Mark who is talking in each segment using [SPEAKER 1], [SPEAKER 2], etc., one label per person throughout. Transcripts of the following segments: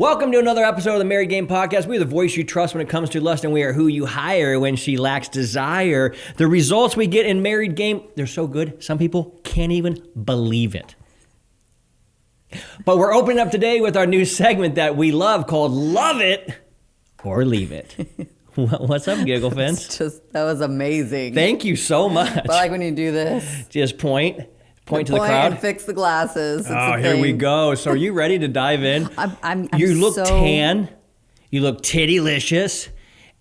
[SPEAKER 1] Welcome to another episode of the Married Game Podcast. We're the voice you trust when it comes to lust, and we are who you hire when she lacks desire. The results we get in Married Game, they're so good, some people can't even believe it. But we're opening up today with our new segment that we love called Love It or Leave It. What's up, Giggle Fence?
[SPEAKER 2] That was amazing.
[SPEAKER 1] Thank you so much.
[SPEAKER 2] But I like when you do this.
[SPEAKER 1] Just point to the crowd.
[SPEAKER 2] And fix the glasses.
[SPEAKER 1] Oh, here we go. So are you ready to dive in?
[SPEAKER 2] I'm
[SPEAKER 1] you look
[SPEAKER 2] so...
[SPEAKER 1] tan. You look tittylicious.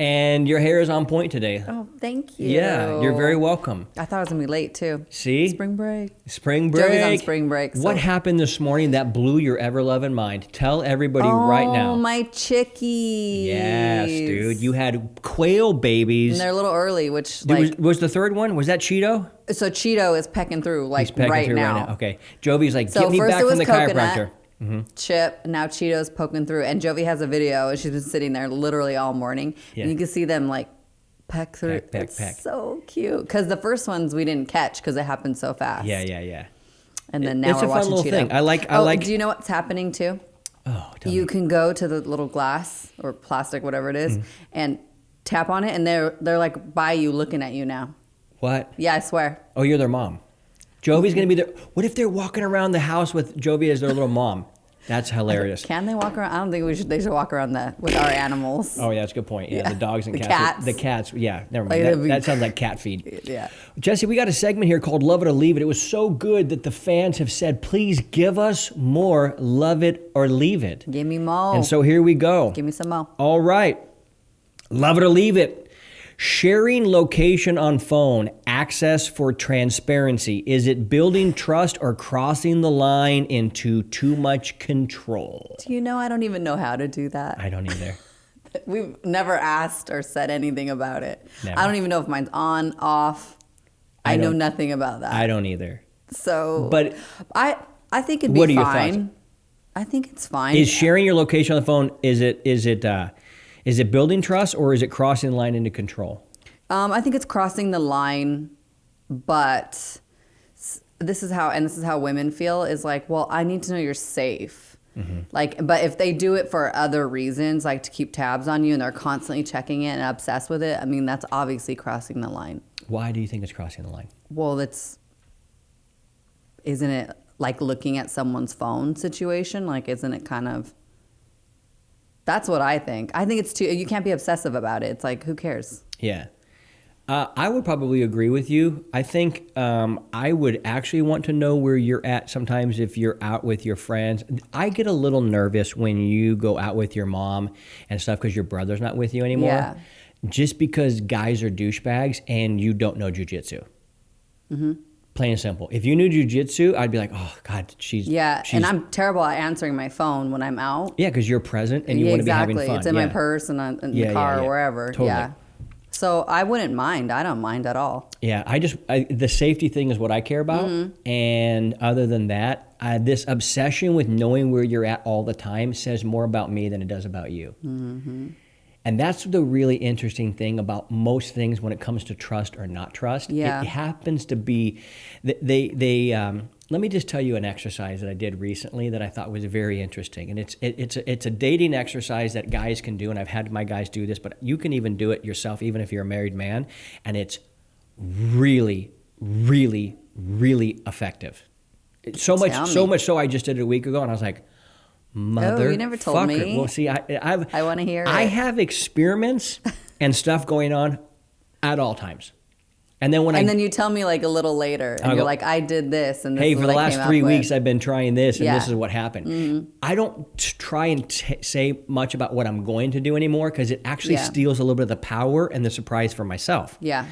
[SPEAKER 1] And your hair is on point today.
[SPEAKER 2] Oh, thank you.
[SPEAKER 1] Yeah, you're very welcome.
[SPEAKER 2] I thought I was going to be late, too.
[SPEAKER 1] See?
[SPEAKER 2] Spring break.
[SPEAKER 1] Joey's
[SPEAKER 2] on spring break. So.
[SPEAKER 1] What happened this morning that blew your ever-loving mind? Tell everybody right now.
[SPEAKER 2] Oh, my chickies.
[SPEAKER 1] Yes, dude. You had quail babies.
[SPEAKER 2] And they're a little early, which
[SPEAKER 1] was the third one? Was that Cheeto?
[SPEAKER 2] So Cheeto is pecking through,
[SPEAKER 1] He's pecking
[SPEAKER 2] right
[SPEAKER 1] through
[SPEAKER 2] now.
[SPEAKER 1] Okay. Jovi's like, get me back from the chiropractor.
[SPEAKER 2] Mm-hmm. Chip, now Cheeto's poking through, and Jovi has a video, and she's been sitting there literally all morning, and you can see them like peck through.
[SPEAKER 1] Peck.
[SPEAKER 2] So cute, because the first ones we didn't catch because it happened so fast.
[SPEAKER 1] Yeah.
[SPEAKER 2] And then now
[SPEAKER 1] it's
[SPEAKER 2] we're
[SPEAKER 1] a fun
[SPEAKER 2] watching
[SPEAKER 1] little
[SPEAKER 2] Cheeto.
[SPEAKER 1] thing. I like.
[SPEAKER 2] Do you know what's happening too?
[SPEAKER 1] Oh, tell
[SPEAKER 2] you
[SPEAKER 1] me.
[SPEAKER 2] can go to the little glass or plastic, whatever it is, and tap on it, and they're like by you, looking at you now.
[SPEAKER 1] What?
[SPEAKER 2] Yeah, I swear.
[SPEAKER 1] Oh, you're their mom. Jovi's gonna be there. What if they're walking around the house with Jovi as their little mom? That's hilarious.
[SPEAKER 2] Can they walk around? I don't think they should walk around with our animals.
[SPEAKER 1] Oh, yeah, that's a good point. Yeah, the dogs and
[SPEAKER 2] the
[SPEAKER 1] cats.
[SPEAKER 2] cats.
[SPEAKER 1] The cats, yeah, never mind. That sounds like cat feed.
[SPEAKER 2] Yeah.
[SPEAKER 1] Jesse, we got a segment here called Love It or Leave It. It was so good that the fans have said, please give us more Love It or Leave It.
[SPEAKER 2] Give me more.
[SPEAKER 1] And so here we go.
[SPEAKER 2] Give me some more.
[SPEAKER 1] All right. Love it or leave it. Sharing location on phone, access for transparency. Is it building trust or crossing the line into too much control?
[SPEAKER 2] Do you know I don't even know how to do that?
[SPEAKER 1] I don't either.
[SPEAKER 2] We've never asked or said anything about it.
[SPEAKER 1] Never.
[SPEAKER 2] I don't even know if mine's on, off. I know nothing about that.
[SPEAKER 1] I don't either.
[SPEAKER 2] So,
[SPEAKER 1] but
[SPEAKER 2] I think it'd be fine.
[SPEAKER 1] What are your thoughts?
[SPEAKER 2] I think it's fine.
[SPEAKER 1] Is sharing your location on the phone, is it building trust or is it crossing the line into control?
[SPEAKER 2] I think it's crossing the line, but this is how women feel is like, well, I need to know you're safe. Mm-hmm. But if they do it for other reasons, like to keep tabs on you and they're constantly checking it and obsessed with it, I mean, that's obviously crossing the line.
[SPEAKER 1] Why do you think it's crossing the line?
[SPEAKER 2] Well, isn't it like looking at someone's phone situation? Like, isn't it kind of, that's what I think. I think it's you can't be obsessive about it. It's like, who cares?
[SPEAKER 1] Yeah. I would probably agree with you. I think I would actually want to know where you're at sometimes if you're out with your friends. I get a little nervous when you go out with your mom and stuff because your brother's not with you anymore.
[SPEAKER 2] Yeah.
[SPEAKER 1] Just because guys are douchebags and you don't know jujitsu. Mm-hmm. Plain and simple. If you knew jujitsu, I'd be like, oh, God, she's...
[SPEAKER 2] And I'm terrible at answering my phone when I'm out.
[SPEAKER 1] Yeah, because you're present and you want to be having fun.
[SPEAKER 2] Exactly. It's in my purse and in the car or wherever.
[SPEAKER 1] Totally.
[SPEAKER 2] Yeah. So I wouldn't mind. I don't mind at all.
[SPEAKER 1] Yeah, the safety thing is what I care about. Mm-hmm. And other than that, this obsession with knowing where you're at all the time says more about me than it does about you. Mm-hmm. And that's the really interesting thing about most things when it comes to trust or not trust.
[SPEAKER 2] Yeah.
[SPEAKER 1] It happens to be, let me just tell you an exercise that I did recently that I thought was very interesting. And it's a dating exercise that guys can do, and I've had my guys do this, but you can even do it yourself, even if you're a married man. And it's really, really, really effective. So much so I just did it a week ago, and I was like,
[SPEAKER 2] you never told me.
[SPEAKER 1] Well, see, I
[SPEAKER 2] want to hear it.
[SPEAKER 1] I have experiments and stuff going on at all times. And then
[SPEAKER 2] you tell me like a little later, and you're like, I did this, and this
[SPEAKER 1] hey,
[SPEAKER 2] is
[SPEAKER 1] for
[SPEAKER 2] what
[SPEAKER 1] the
[SPEAKER 2] I
[SPEAKER 1] last
[SPEAKER 2] came
[SPEAKER 1] 3
[SPEAKER 2] up
[SPEAKER 1] weeks,
[SPEAKER 2] with.
[SPEAKER 1] I've been trying this, and
[SPEAKER 2] Yeah.
[SPEAKER 1] this is what happened.
[SPEAKER 2] Mm-hmm.
[SPEAKER 1] I don't try and say much about what I'm going to do anymore because it actually steals a little bit of the power and the surprise for myself.
[SPEAKER 2] Yeah.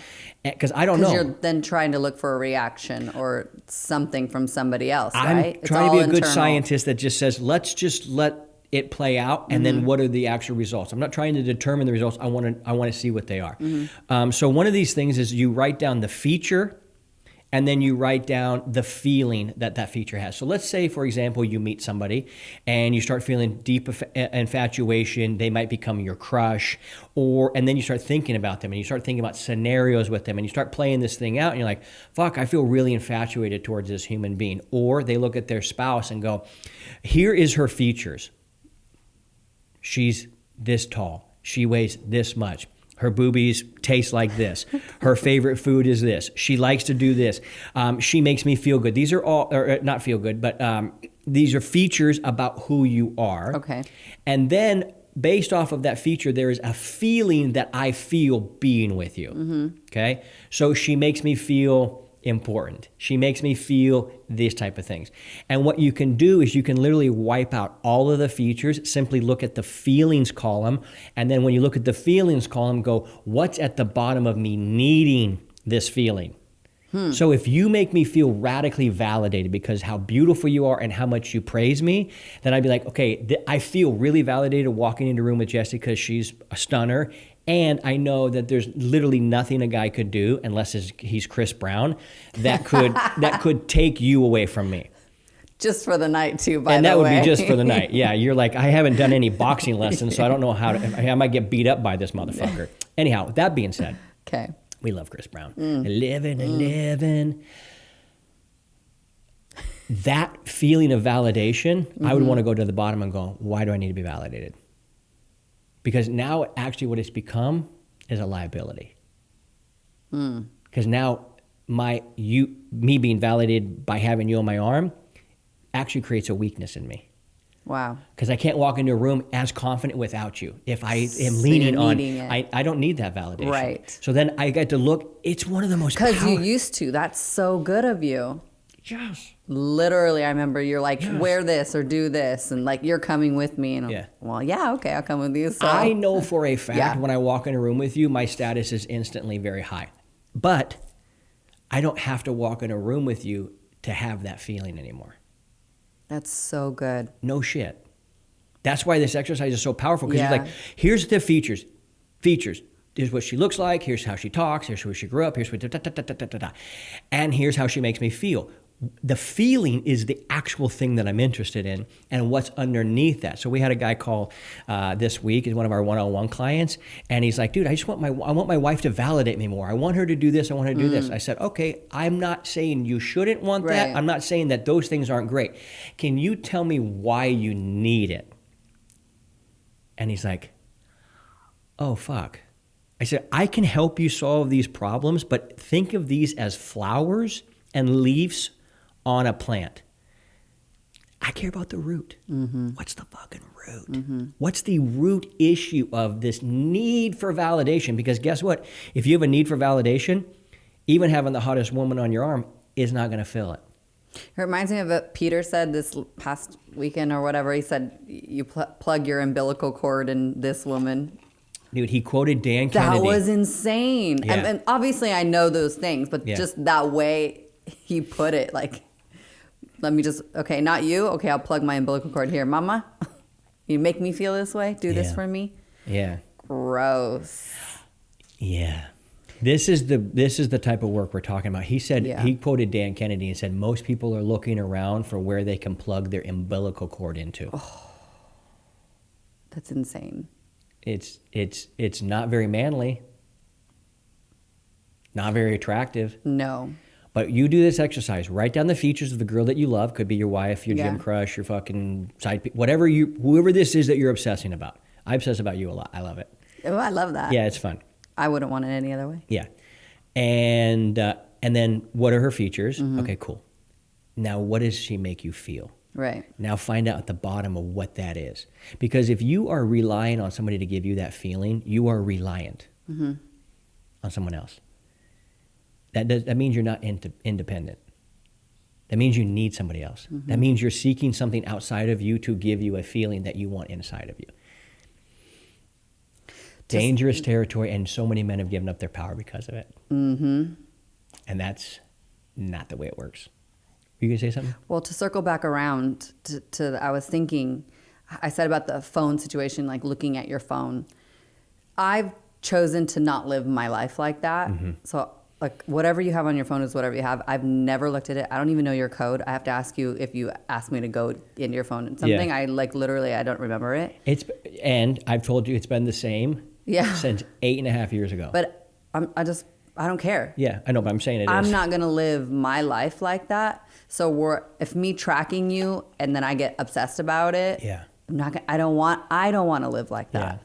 [SPEAKER 1] Because I don't know.
[SPEAKER 2] Because you're then trying to look for a reaction or something from somebody else, right?
[SPEAKER 1] I'm trying to be a good scientist that just says, let's just let it play out, and then what are the actual results? I'm not trying to determine the results. I want to see what they are. Mm-hmm. So one of these things is you write down the feature, and then you write down the feeling that feature has. So let's say, for example, you meet somebody and you start feeling deep infatuation. They might become your crush, and then you start thinking about them, and you start thinking about scenarios with them, and you start playing this thing out, and you're like, fuck, I feel really infatuated towards this human being. Or they look at their spouse and go, here is her features. she's this tall. She weighs this much. Her boobies taste like this. Her favorite food is this. She likes to do this. She makes me feel good. These are all, or not feel good, but these are features about who you are.
[SPEAKER 2] Okay.
[SPEAKER 1] And then based off of that feature, there is a feeling that I feel being with you. Okay. So she makes me feel important. She makes me feel these type of things. And what you can do is you can literally wipe out all of the features, simply look at the feelings column. And then when you look at the feelings column, go, what's at the bottom of me needing this feeling? So if you make me feel radically validated because how beautiful you are and how much you praise me, then I'd be like, okay, I feel really validated walking into a room with Jessie because she's a stunner. And I know that there's literally nothing a guy could do unless he's Chris Brown that could take you away from me.
[SPEAKER 2] Just for the night too, by the way.
[SPEAKER 1] And that would be just for the night. Yeah, you're like, I haven't done any boxing lessons, so I don't know I might get beat up by this motherfucker. Anyhow, that being said,
[SPEAKER 2] okay.
[SPEAKER 1] We love Chris Brown. 11. That feeling of validation, I would want to go to the bottom and go, why do I need to be validated? Because now actually what it's become is a liability. Because now me being validated by having you on my arm actually creates a weakness in me.
[SPEAKER 2] Wow.
[SPEAKER 1] Because I can't walk into a room as confident without you. If I am leaning on, I don't need that validation.
[SPEAKER 2] Right.
[SPEAKER 1] So then I get to look, it's one of the most
[SPEAKER 2] Because you used to. That's so good of you.
[SPEAKER 1] Yes.
[SPEAKER 2] Literally, I remember you're like, wear this or do this. And like, you're coming with me. And well, yeah, okay, I'll come with you. So.
[SPEAKER 1] I know for a fact when I walk in a room with you, my status is instantly very high. But I don't have to walk in a room with you to have that feeling anymore.
[SPEAKER 2] That's so good.
[SPEAKER 1] No shit. That's why this exercise is so powerful, because you're like, here's the features. Here's what she looks like. Here's how she talks. Here's where she grew up. Here's what and here's how she makes me feel. The feeling is the actual thing that I'm interested in and what's underneath that. So we had a guy call this week, is one of our one-on-one clients, and he's like, dude, I want my wife to validate me more. I want her to do this. I want her to do this. I said, okay, I'm not saying you shouldn't want that. I'm not saying that those things aren't great. Can you tell me why you need it? And he's like, oh, fuck. I said, I can help you solve these problems, but think of these as flowers and leaves on a plant. I care about the root. What's the fucking root? What's the root issue of this need for validation? Because guess what? If you have a need for validation, even having the hottest woman on your arm is not going to fill it.
[SPEAKER 2] It reminds me of what Peter said this past weekend or whatever. He said, you plug your umbilical cord in this woman.
[SPEAKER 1] Dude, he quoted Dan Kennedy.
[SPEAKER 2] That was insane.
[SPEAKER 1] Yeah.
[SPEAKER 2] And obviously I know those things, but just that way he put it, like, let me just, okay, not you. Okay, I'll plug my umbilical cord here. Mama, you make me feel this way? Do this for me?
[SPEAKER 1] Yeah.
[SPEAKER 2] Gross.
[SPEAKER 1] Yeah. This is the type of work we're talking about. He said, he quoted Dan Kennedy and said, most people are looking around for where they can plug their umbilical cord into.
[SPEAKER 2] Oh, that's insane.
[SPEAKER 1] It's not very manly. Not very attractive.
[SPEAKER 2] No.
[SPEAKER 1] But you do this exercise. Write down the features of the girl that you love. Could be your wife, your gym crush, your fucking side, whoever this is that you're obsessing about. I obsess about you a lot. I love it.
[SPEAKER 2] Oh, I love that.
[SPEAKER 1] Yeah, it's fun.
[SPEAKER 2] I wouldn't want it any other way.
[SPEAKER 1] Yeah. And then what are her features? Okay, cool. Now, what does she make you feel?
[SPEAKER 2] Right.
[SPEAKER 1] Now find out at the bottom of what that is. Because if you are relying on somebody to give you that feeling, you are reliant on someone else. That means you're not independent. That means you need somebody else. That means you're seeking something outside of you to give you a feeling that you want inside of you. Dangerous territory, and so many men have given up their power because of it. And that's not the way it works. You gonna say something?
[SPEAKER 2] Well, to circle back around to I was thinking, I said about the phone situation, like looking at your phone. I've chosen to not live my life like that. So like whatever you have on your phone is whatever you have. I've never looked at it. I don't even know your code. I have to ask you if you ask me to go into your phone. It's something I like literally I don't remember it.
[SPEAKER 1] And I've told you it's been the same since 8.5 years ago.
[SPEAKER 2] But I don't care.
[SPEAKER 1] Yeah, I know, but I'm saying
[SPEAKER 2] I'm not going to live my life like that. So if me tracking you and then I get obsessed about it, I don't want to live like that.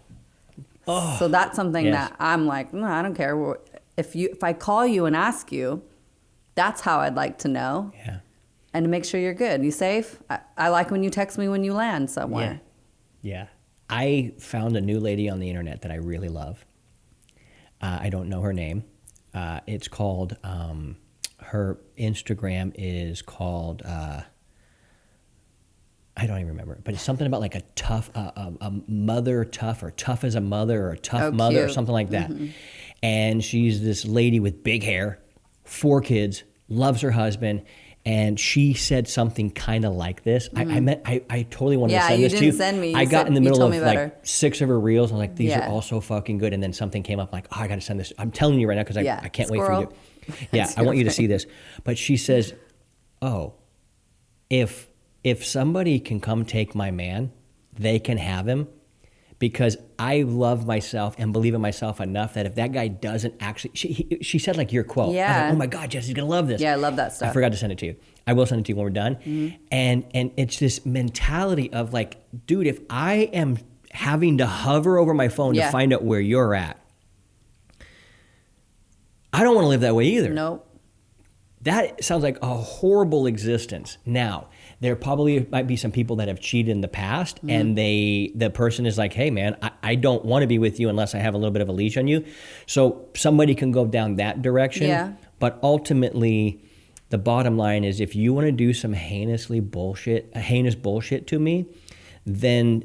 [SPEAKER 1] Oh,
[SPEAKER 2] so that's something
[SPEAKER 1] yes.
[SPEAKER 2] that I'm like, no, I don't care. If I call you and ask you, that's how I'd like to know.
[SPEAKER 1] Yeah.
[SPEAKER 2] And to make sure you're good. You safe? I like when you text me when you land somewhere.
[SPEAKER 1] Yeah. I found a new lady on the internet that I really love. I don't know her name. It's called, her Instagram is called, I don't even remember, but it's something about like a tough, a mother tough, or tough as a mother, or a tough mother,
[SPEAKER 2] cute.
[SPEAKER 1] or something like that. Mm-hmm. And she's this lady with big hair, 4 kids, loves her husband. And she said something kind of like this. Mm-hmm. I totally wanted to send this to you.
[SPEAKER 2] Yeah, you didn't send me.
[SPEAKER 1] I got in the middle of
[SPEAKER 2] like
[SPEAKER 1] 6 of her reels. I'm like, these are all so fucking good. And then something came up like, oh, I got to send this. I'm telling you right now because I can't wait for you. Yeah, I want you to see this. But she says, oh, if somebody can come take my man, they can have him, because I love myself and believe in myself enough that if that guy doesn't actually, she said like your quote.
[SPEAKER 2] Yeah.
[SPEAKER 1] I was like, oh my God, Jesse's going to love this.
[SPEAKER 2] Yeah, I love that stuff.
[SPEAKER 1] I forgot to send it to you. I will send it to you when we're done. Mm-hmm. And it's this mentality of like, dude, if I am having to hover over my phone to find out where you're at, I don't want to live that way either.
[SPEAKER 2] Nope.
[SPEAKER 1] That sounds like a horrible existence. Now, there probably might be some people that have cheated in the past, and the person is like, hey man, I don't want to be with you unless I have a little bit of a leash on you. So somebody can go down that direction. Yeah. But ultimately, the bottom line is, if you want to do some heinous bullshit to me, then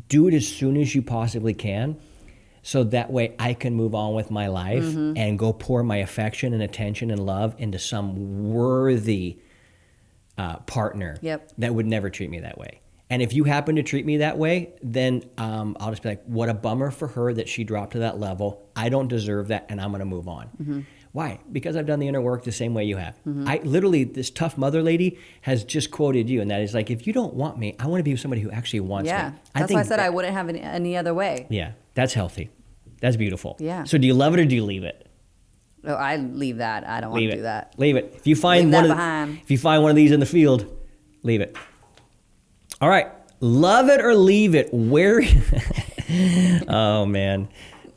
[SPEAKER 1] do it as soon as you possibly can. So that way I can move on with my life and go pour my affection and attention and love into some worthy partner that would never treat me that way. And if you happen to treat me that way, then I'll just be like, what a bummer for her that she dropped to that level. I don't deserve that, and I'm going to move on. Mm-hmm. Why? Because I've done the inner work the same way you have. Mm-hmm. I literally, this tough mother lady has just quoted you, and that is like, if you don't want me, I want to be with somebody who actually wants me.
[SPEAKER 2] Yeah, that's why I said I wouldn't have any other way.
[SPEAKER 1] Yeah, that's healthy. That's beautiful.
[SPEAKER 2] Yeah.
[SPEAKER 1] So do you love it or do you leave it?
[SPEAKER 2] Oh, I leave that. I don't want to do that.
[SPEAKER 1] Leave it. If you find if you find one of these in the field, leave it. All right. Love it or leave it. Where? Oh man,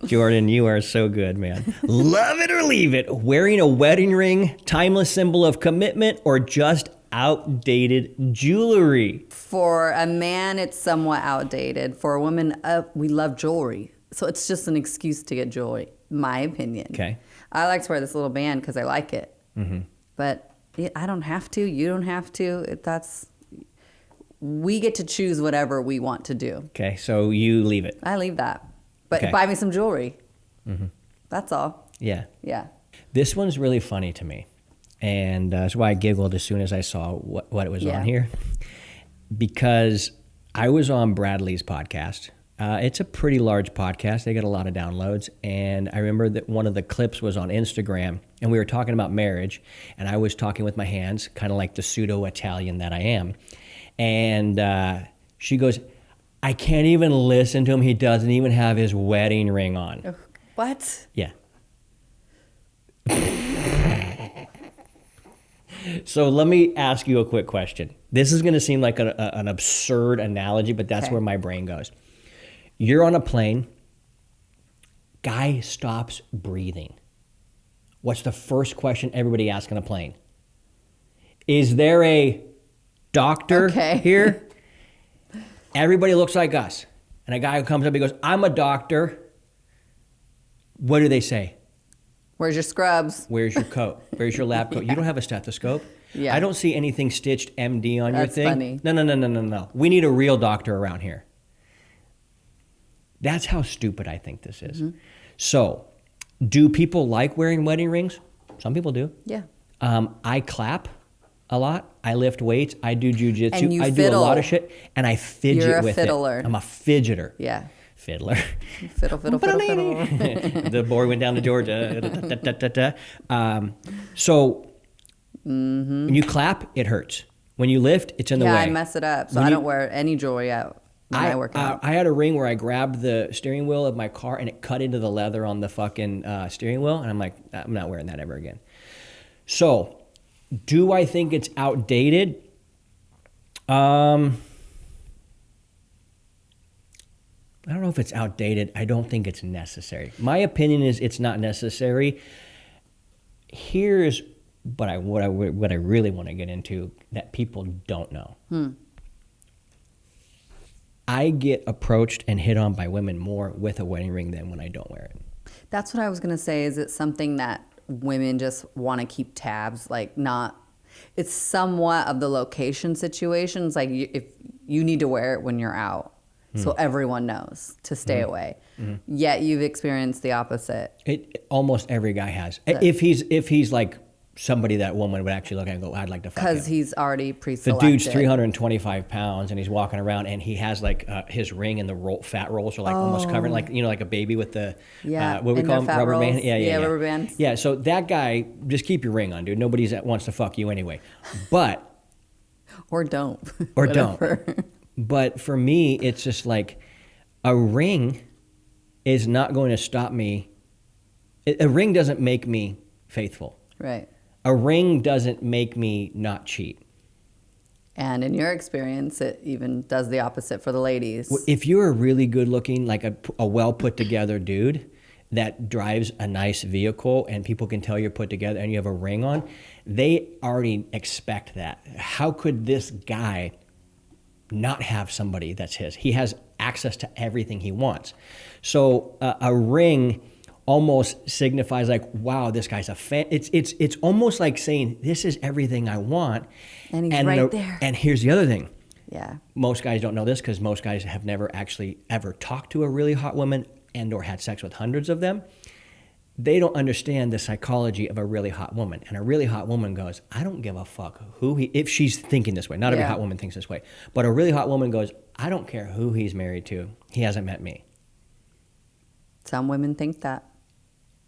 [SPEAKER 1] Jordan, you are so good, man. Love it or leave it. Wearing a wedding ring, timeless symbol of commitment, or just outdated jewelry?
[SPEAKER 2] For a man, it's somewhat outdated. For a woman, we love jewelry. So it's just an excuse to get jewelry, my opinion.
[SPEAKER 1] Okay.
[SPEAKER 2] I like to wear this little band because I like it. Mm-hmm. But I don't have to. You don't have to. We get to choose whatever we want to do.
[SPEAKER 1] Okay, so you leave it.
[SPEAKER 2] I leave that. But buy me some jewelry. Mm-hmm. That's all.
[SPEAKER 1] Yeah.
[SPEAKER 2] Yeah.
[SPEAKER 1] This one's really funny to me. And that's why I giggled as soon as I saw what it was on here. Because I was on Bradley's podcast. It's a pretty large podcast. They get a lot of downloads. And I remember that one of the clips was on Instagram, and we were talking about marriage, and I was talking with my hands, kind of like the pseudo-Italian that I am. And she goes, I can't even listen to him. He doesn't even have his wedding ring on.
[SPEAKER 2] What?
[SPEAKER 1] Yeah. So let me ask you a quick question. This is going to seem like an absurd analogy, but that's where my brain goes. You're on a plane. Guy stops breathing. What's the first question everybody asks on a plane? Is there a doctor here? Everybody looks like us. And a guy who comes up, he goes, I'm a doctor. What do they say?
[SPEAKER 2] Where's your scrubs?
[SPEAKER 1] Where's your coat? Where's your lab coat? You don't have a stethoscope?
[SPEAKER 2] Yeah.
[SPEAKER 1] I don't see anything stitched MD on your thing.
[SPEAKER 2] That's funny.
[SPEAKER 1] No. We need a real doctor around here. That's how stupid I think this is. Mm-hmm. So, do people like wearing wedding rings? Some people do.
[SPEAKER 2] Yeah.
[SPEAKER 1] I clap a lot. I lift weights. I do jujitsu. I do a lot of shit. And I fidget
[SPEAKER 2] You're a
[SPEAKER 1] with
[SPEAKER 2] fiddler.
[SPEAKER 1] it. I'm a fidgeter.
[SPEAKER 2] Yeah.
[SPEAKER 1] Fiddler.
[SPEAKER 2] Fiddle.
[SPEAKER 1] The boy went down to Georgia. So when you clap, it hurts. When you lift, it's in the way.
[SPEAKER 2] Yeah, I mess it up. So I don't wear any jewelry out when I work out.
[SPEAKER 1] I had a ring where I grabbed the steering wheel of my car and it cut into the leather on the fucking steering wheel. And I'm like, I'm not wearing that ever again. So do I think it's outdated? I don't know if it's outdated. I don't think it's necessary. My opinion is it's not necessary. Here's what I really want to get into that people don't know. I get approached and hit on by women more with a wedding ring than when I don't wear it.
[SPEAKER 2] That's what I was going to say. Is it something that women just want to keep tabs? Like not, it's somewhat of the location situations. Like if you need to wear it when you're out. So everyone knows to stay away. Yet you've experienced the opposite.
[SPEAKER 1] Almost every guy has. If he's like somebody that woman would actually look at and go, I'd like to fuck him.
[SPEAKER 2] Because he's already pre-selected.
[SPEAKER 1] The dude's 325 pounds and he's walking around and he has like his ring and the fat rolls are like almost covered, like, you know, like a baby with the, what we call them, rubber band? Yeah,
[SPEAKER 2] rubber bands.
[SPEAKER 1] Yeah, so that guy, just keep your ring on, dude. Nobody wants to fuck you anyway. But.
[SPEAKER 2] Or don't.
[SPEAKER 1] Or don't. But for me, it's just like a ring is not going to stop me. A ring doesn't make me faithful.
[SPEAKER 2] Right.
[SPEAKER 1] A ring doesn't make me not cheat.
[SPEAKER 2] And in your experience, it even does the opposite for the ladies.
[SPEAKER 1] If you're a really good looking, like a well put together dude that drives a nice vehicle and people can tell you're put together and you have a ring on, they already expect that. How could this guy not have somebody that's his? He has access to everything he wants. So a ring almost signifies like, wow, this guy's a fan. It's almost like saying, this is everything I want.
[SPEAKER 2] And he's right there.
[SPEAKER 1] And here's the other thing.
[SPEAKER 2] Yeah.
[SPEAKER 1] Most guys don't know this because most guys have never actually ever talked to a really hot woman and or had sex with hundreds of them. They don't understand the psychology of a really hot woman. And a really hot woman goes, I don't give a fuck if she's thinking this way. Not every hot woman thinks this way. But a really hot woman goes, I don't care who he's married to. He hasn't met me.
[SPEAKER 2] Some women think that.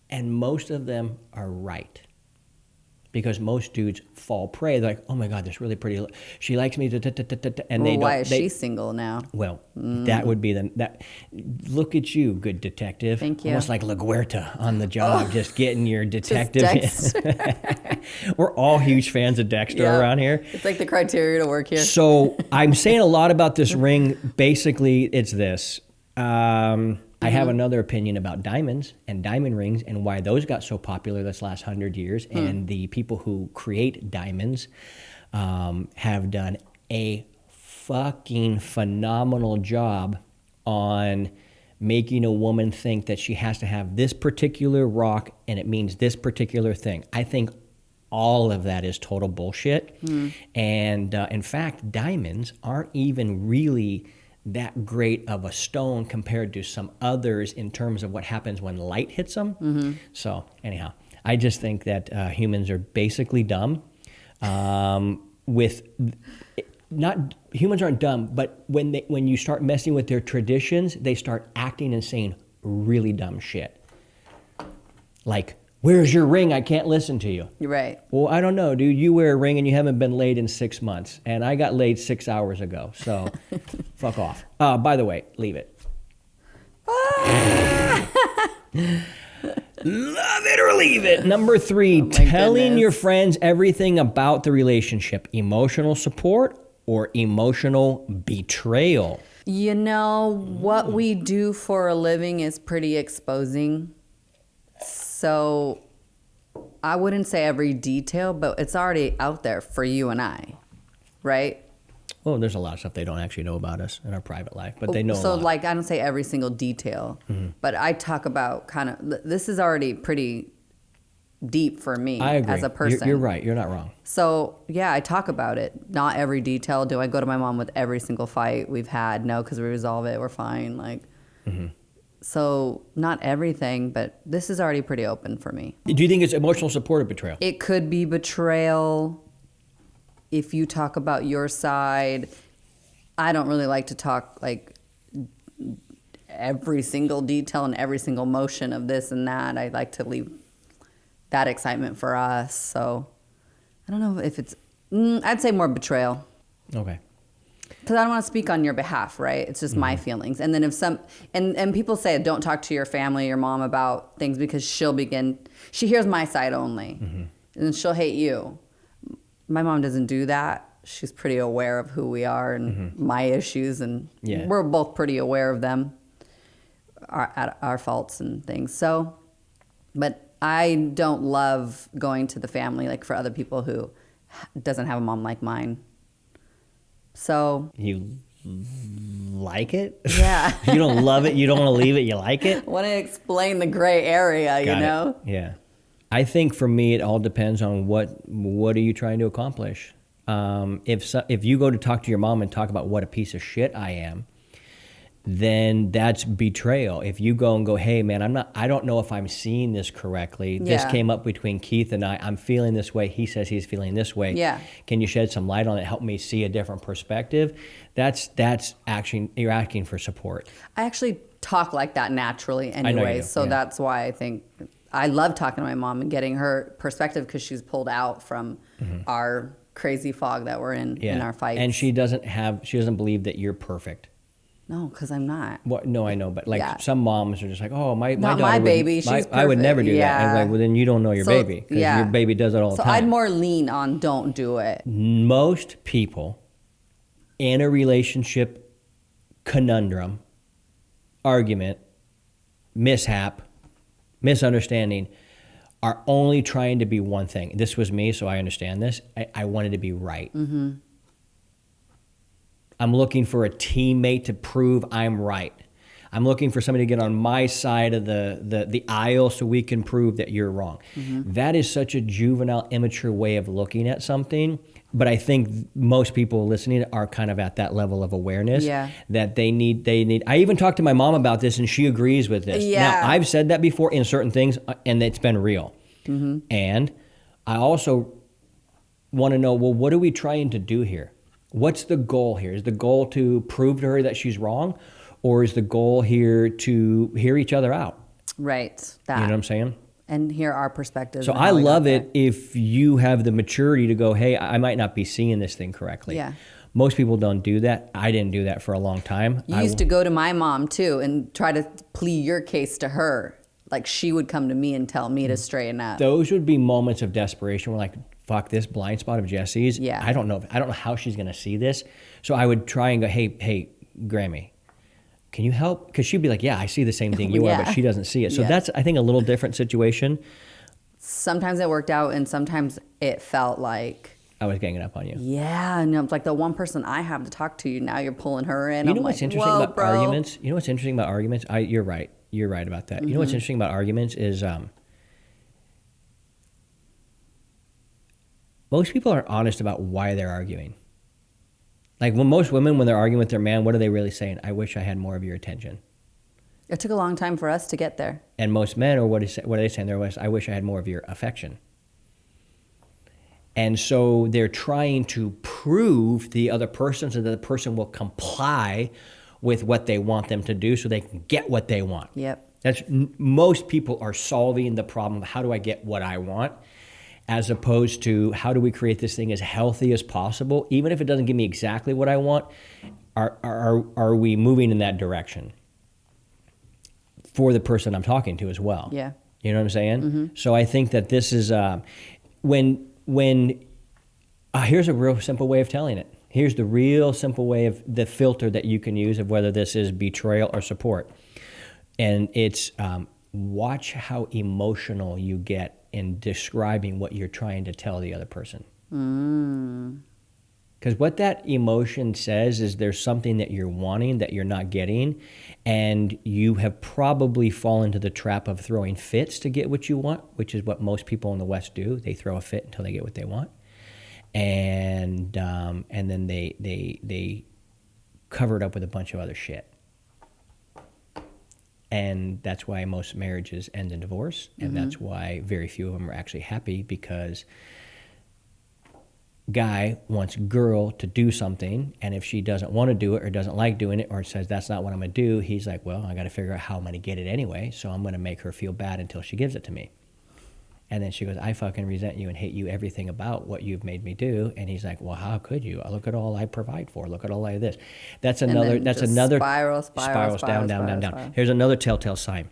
[SPEAKER 1] And most of them are right. Because most dudes fall prey. They're like, oh my God, this really pretty. She likes me. And they
[SPEAKER 2] why is she single now?
[SPEAKER 1] Well, that would be that. Look at you, good detective.
[SPEAKER 2] Thank you.
[SPEAKER 1] Almost like LaGuerta on the job, just getting your detective. We're all huge fans of Dexter around here.
[SPEAKER 2] It's like the criteria to work here.
[SPEAKER 1] So I'm saying a lot about this ring. Basically, it's this. I have another opinion about diamonds and diamond rings and why those got so popular this last 100 years. And the people who create diamonds have done a fucking phenomenal job on making a woman think that she has to have this particular rock and it means this particular thing. I think all of that is total bullshit. And in fact, diamonds aren't even really that great of a stone compared to some others in terms of what happens when light hits them. So anyhow, I just think that humans are basically dumb. Humans aren't dumb, but when you start messing with their traditions, they start acting and saying really dumb shit. Like, where's your ring? I can't listen to you.
[SPEAKER 2] You're right.
[SPEAKER 1] Well, I don't know, dude. You wear a ring and you haven't been laid in 6 months. And I got laid 6 hours ago. So fuck off. By the way, leave it. Love it or leave it. Number 3, telling your friends everything about the relationship. Emotional support or emotional betrayal.
[SPEAKER 2] You know, what we do for a living is pretty exposing. So I wouldn't say every detail, but it's already out there for you and I, right?
[SPEAKER 1] Well, there's a lot of stuff they don't actually know about us in our private life, but they know a lot.
[SPEAKER 2] So like, I don't say every single detail, but I talk about this is already pretty deep for me
[SPEAKER 1] I agree.
[SPEAKER 2] as a person.
[SPEAKER 1] You're right. You're not wrong.
[SPEAKER 2] So yeah, I talk about it. Not every detail. Do I go to my mom with every single fight we've had? No, because we resolve it. We're fine. Like, so not everything, but this is already pretty open for me.
[SPEAKER 1] Do you think it's emotional support or betrayal?
[SPEAKER 2] It could be betrayal if you talk about your side. I don't really like to talk like every single detail and every single motion of this and that. I like to leave that excitement for us. So I don't know if it's, I'd say more betrayal.
[SPEAKER 1] Okay.
[SPEAKER 2] Because I don't want to speak on your behalf, right? It's just my feelings. And then if and people say, don't talk to your family, your mom about things because she hears my side only. And then she'll hate you. My mom doesn't do that. She's pretty aware of who we are and my issues. And we're both pretty aware of them. our faults and things. So, but I don't love going to the family, like for other people who doesn't have a mom like mine. So
[SPEAKER 1] you like it?
[SPEAKER 2] Yeah.
[SPEAKER 1] You don't love it. You don't want to leave it. You like it?
[SPEAKER 2] I want to explain the gray area, you know?
[SPEAKER 1] Yeah. I think for me, it all depends on what are you trying to accomplish. If you go to talk to your mom and talk about what a piece of shit I am, then that's betrayal. If you go and go, hey man, I don't know if I'm seeing this correctly. This came up between Keith and I'm feeling this way. He says he's feeling this way.
[SPEAKER 2] Yeah.
[SPEAKER 1] Can you shed some light on it? Help me see a different perspective. That's actually, you're asking for support.
[SPEAKER 2] I actually talk like that naturally anyway. So that's why I think I love talking to my mom and getting her perspective, because she's pulled out from our crazy fog that we're in our fights.
[SPEAKER 1] And she doesn't believe that you're perfect.
[SPEAKER 2] No, because I'm not.
[SPEAKER 1] Well, no, I know, but like some moms are just like, oh, my
[SPEAKER 2] not
[SPEAKER 1] daughter
[SPEAKER 2] my baby. She's perfect.
[SPEAKER 1] I would never do that. And like, well, then you don't know your baby, because your baby does it all the time.
[SPEAKER 2] So I'd more lean on don't do it.
[SPEAKER 1] Most people in a relationship conundrum, argument, mishap, misunderstanding are only trying to be one thing. This was me, so I understand this. I wanted to be right. Mm-hmm. I'm looking for a teammate to prove I'm right. I'm looking for somebody to get on my side of the aisle so we can prove that you're wrong. Mm-hmm. That is such a juvenile, immature way of looking at something. But I think most people listening are kind of at that level of awareness that they need. I even talked to my mom about this, and she agrees with this.
[SPEAKER 2] Yeah.
[SPEAKER 1] Now, I've said that before in certain things, and it's been real. Mm-hmm. And I also want to know, well, what are we trying to do here? What's the goal here? Is the goal to prove to her that she's wrong? Or is the goal here to hear each other out?
[SPEAKER 2] Right. That.
[SPEAKER 1] You know what I'm saying?
[SPEAKER 2] And hear our perspectives.
[SPEAKER 1] So I love it if you have the maturity to go, hey, I might not be seeing this thing correctly.
[SPEAKER 2] Yeah.
[SPEAKER 1] Most people don't do that. I didn't do that for a long time.
[SPEAKER 2] You used to go to my mom too and try to plead your case to her. Like she would come to me and tell me to straighten up.
[SPEAKER 1] Those would be moments of desperation where like, fuck, this blind spot of Jesse's.
[SPEAKER 2] Yeah.
[SPEAKER 1] I don't know how she's going to see this. So I would try and go, hey, Grammy, can you help? Because she'd be like, yeah, I see the same thing you are, but she doesn't see it. So that's, I think, a little different situation.
[SPEAKER 2] Sometimes it worked out, and sometimes it felt like
[SPEAKER 1] I was ganging up on you.
[SPEAKER 2] Yeah, and it's like the one person I have to talk to, now you're pulling her in.
[SPEAKER 1] You know what's interesting about arguments? You know what's interesting about arguments? You're right. You're right about that. Mm-hmm. You know what's interesting about arguments is most people aren't honest about why they're arguing. Like when most women, when they're arguing with their man, what are they really saying? I wish I had more of your attention.
[SPEAKER 2] It took a long time for us to get there.
[SPEAKER 1] And most men, or what are they saying? I wish I had more of your affection. And so they're trying to prove the other person so that the person will comply with what they want them to do so they can get what they want.
[SPEAKER 2] Yep.
[SPEAKER 1] Most people are solving the problem of how do I get what I want, as opposed to how do we create this thing as healthy as possible. Even if it doesn't give me exactly what I want, are we moving in that direction for the person I'm talking to as well?
[SPEAKER 2] Yeah.
[SPEAKER 1] You know what I'm saying? Mm-hmm. So I think that this is here's a real simple way of telling it. Here's the real simple way of the filter that you can use of whether this is betrayal or support. And it's watch how emotional you get in describing what you're trying to tell the other person. Because what that emotion says is there's something that you're wanting that you're not getting, and you have probably fallen to the trap of throwing fits to get what you want, which is what most people in the West do. They throw a fit until they get what they want. And then they cover it up with a bunch of other shit. And that's why most marriages end in divorce, and that's why very few of them are actually happy, because guy wants girl to do something, and if she doesn't want to do it or doesn't like doing it or says that's not what I'm going to do, he's like, well, I got to figure out how I'm going to get it anyway, so I'm going to make her feel bad until she gives it to me. And then she goes, I fucking resent you and hate you everything about what you've made me do. And he's like, well, how could you? Look at all I provide for. Look at all I this. That's another
[SPEAKER 2] spirals
[SPEAKER 1] down. Here's another telltale sign.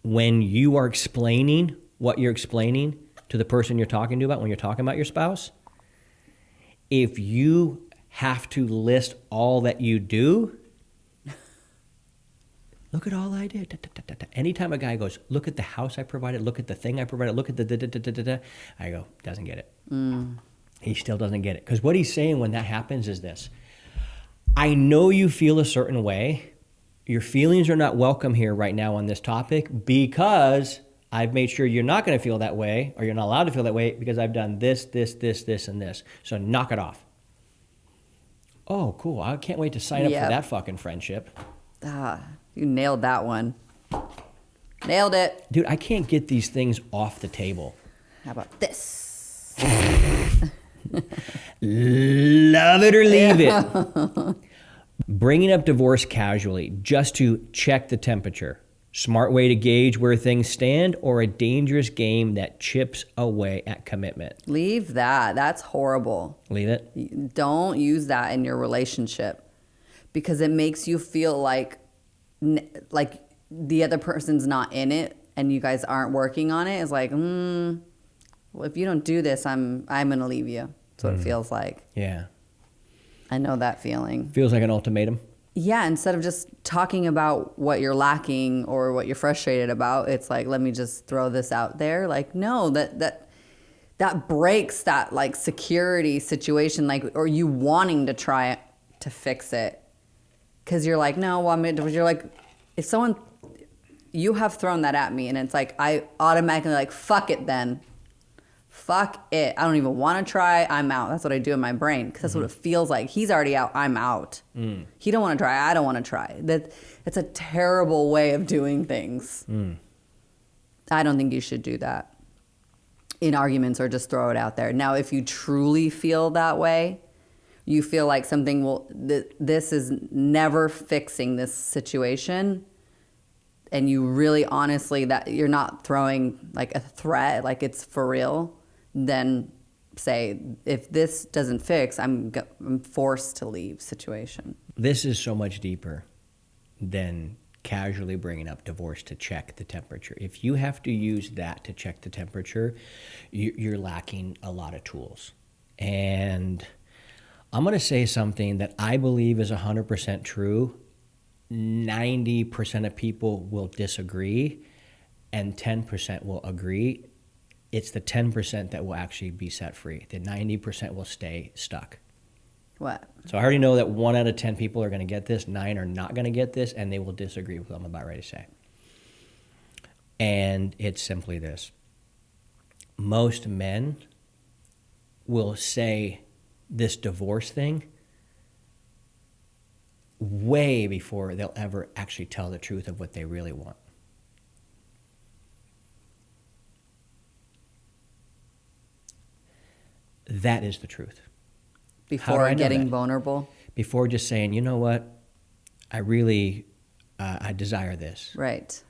[SPEAKER 1] When you are explaining what you're explaining to the person you're talking to about, when you're talking about your spouse, if you have to list all that you do, Look at all I did. Da, da, da, da, da. Anytime a guy goes, look at the house I provided, look at the thing I provided, look at the da, da, da, da, da, da, I go, doesn't get it. He still doesn't get it. Because what he's saying when that happens is this. I know you feel a certain way. Your feelings are not welcome here right now on this topic because I've made sure you're not going to feel that way, or you're not allowed to feel that way because I've done this, this, this, this, and this. So knock it off. Oh, cool. I can't wait to sign up for that fucking friendship.
[SPEAKER 2] You nailed that one. Nailed it.
[SPEAKER 1] Dude, I can't get these things off the table.
[SPEAKER 2] How about this?
[SPEAKER 1] Love it or leave it. Bringing up divorce casually just to check the temperature. Smart way to gauge where things stand, or a dangerous game that chips away at commitment?
[SPEAKER 2] Leave that. That's horrible.
[SPEAKER 1] Leave it?
[SPEAKER 2] Don't use that in your relationship because it makes you feel like the other person's not in it and you guys aren't working on it. It's like, well, if you don't do this, I'm going to leave you. That's what it feels like.
[SPEAKER 1] Yeah.
[SPEAKER 2] I know that feeling.
[SPEAKER 1] Feels like an ultimatum.
[SPEAKER 2] Yeah, instead of just talking about what you're lacking or what you're frustrated about, it's like, let me just throw this out there. Like, no, that breaks that like security situation, like, or you wanting to try to fix it. Cause you're like, no, well, you're like, if someone, you have thrown that at me and it's like, I automatically like, fuck it then. Fuck it. I don't even want to try. I'm out. That's what I do in my brain because that's what it feels like. He's already out. I'm out. He don't want to try. I don't want to try. It's a terrible way of doing things. I don't think you should do that in arguments or just throw it out there. Now, if you truly feel that way, you feel like something this is never fixing this situation, and you really honestly that you're not throwing like a threat, like it's for real, then say, if this doesn't fix, I'm forced to leave situation.
[SPEAKER 1] This is so much deeper than casually bringing up divorce to check the temperature. If you have to use that to check the temperature, you're lacking a lot of tools. And I'm going to say something that I believe is 100% true. 90% of people will disagree and 10% will agree. It's the 10% that will actually be set free. The 90% will stay stuck.
[SPEAKER 2] What?
[SPEAKER 1] So I already know that 1 out of 10 people are going to get this, 9 are not going to get this, and they will disagree with what I'm about ready to say. And it's simply this. Most men will say this divorce thing way before they'll ever actually tell the truth of what they really want. That is the truth.
[SPEAKER 2] Before getting vulnerable?
[SPEAKER 1] Before just saying, you know what, I really, I desire this.
[SPEAKER 2] Right.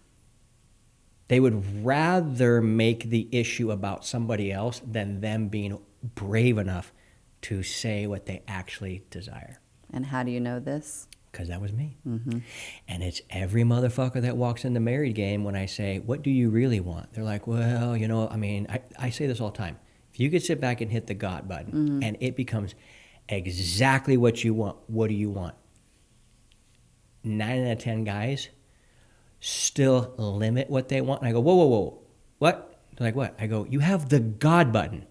[SPEAKER 1] They would rather make the issue about somebody else than them being brave enough to say what they actually desire.
[SPEAKER 2] And how do you know this?
[SPEAKER 1] Because that was me. And it's every motherfucker that walks in the married game when I say, what do you really want? They're like, well, you know, I mean, I say this all the time. If you could sit back and hit the God button and it becomes exactly what you want, what do you want? 9 out of 10 guys still limit what they want. And I go, whoa, whoa, whoa. What? They're like, what? I go, you have the God button.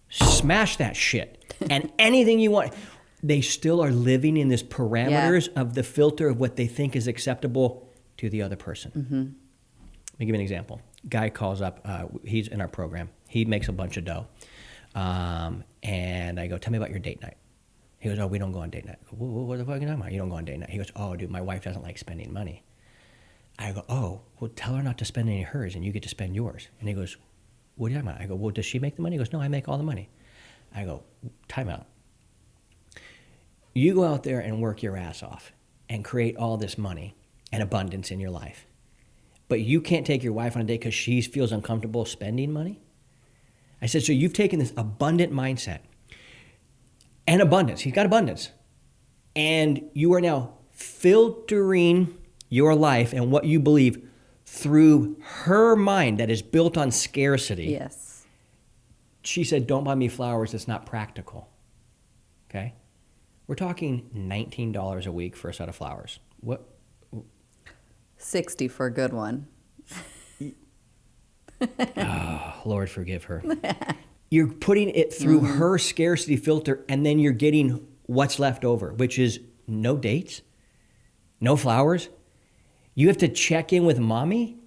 [SPEAKER 1] Smash that shit. And anything you want. They still are living in this parameters of the filter of what they think is acceptable to the other person. Let me give you an example. Guy calls up, he's in our program. He makes a bunch of dough. And I go, tell me about your date night. He goes, oh, we don't go on date night. I go, what the fuck are you talking about? You don't go on date night. He goes, oh, dude, my wife doesn't like spending money. I go, oh, well, tell her not to spend any of hers and you get to spend yours. And he goes, what are you talking about? I go, well, does she make the money? He goes, no, I make all the money. I go, time out. You go out there and work your ass off and create all this money and abundance in your life, but you can't take your wife on a date because she feels uncomfortable spending money? I said, so you've taken this abundant mindset and abundance. He's got abundance. And you are now filtering your life and what you believe through her mind that is built on scarcity.
[SPEAKER 2] Yes.
[SPEAKER 1] She said, don't buy me flowers. It's not practical. Okay? We're talking $19 a week for a set of flowers. What?
[SPEAKER 2] 60 for a good one.
[SPEAKER 1] Oh, Lord, forgive her. You're putting it through her scarcity filter, and then you're getting what's left over, which is no dates, no flowers. You have to check in with mommy.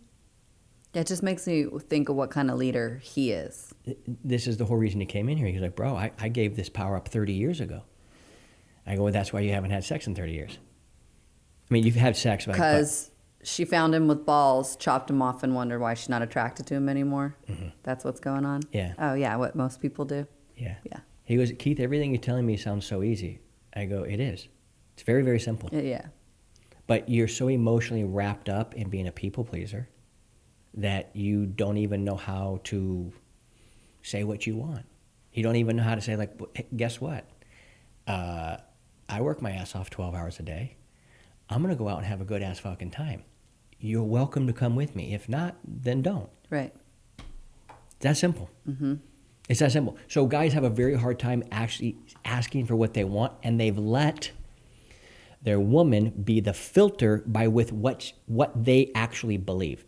[SPEAKER 2] It just makes me think of what kind of leader he is.
[SPEAKER 1] This is the whole reason he came in here. He's like, bro, I gave this power up 30 years ago. I go, well, that's why you haven't had sex in 30 years. I mean, you've had sex.
[SPEAKER 2] Because she found him with balls, chopped him off, and wondered why she's not attracted to him anymore. Mm-hmm. That's what's going on?
[SPEAKER 1] Yeah.
[SPEAKER 2] Oh, yeah, what most people do?
[SPEAKER 1] Yeah.
[SPEAKER 2] Yeah.
[SPEAKER 1] He goes, Keith, everything you're telling me sounds so easy. I go, it is. It's very, very simple.
[SPEAKER 2] Yeah.
[SPEAKER 1] But you're so emotionally wrapped up in being a people pleaser that you don't even know how to say what you want. You don't even know how to say, like, hey, guess what? I work my ass off 12 hours a day. I'm going to go out and have a good-ass fucking time. You're welcome to come with me. If not, then don't.
[SPEAKER 2] Right.
[SPEAKER 1] It's that simple. Mm-hmm. It's that simple. So guys have a very hard time actually asking for what they want, and they've let their woman be the filter by with what they actually believe.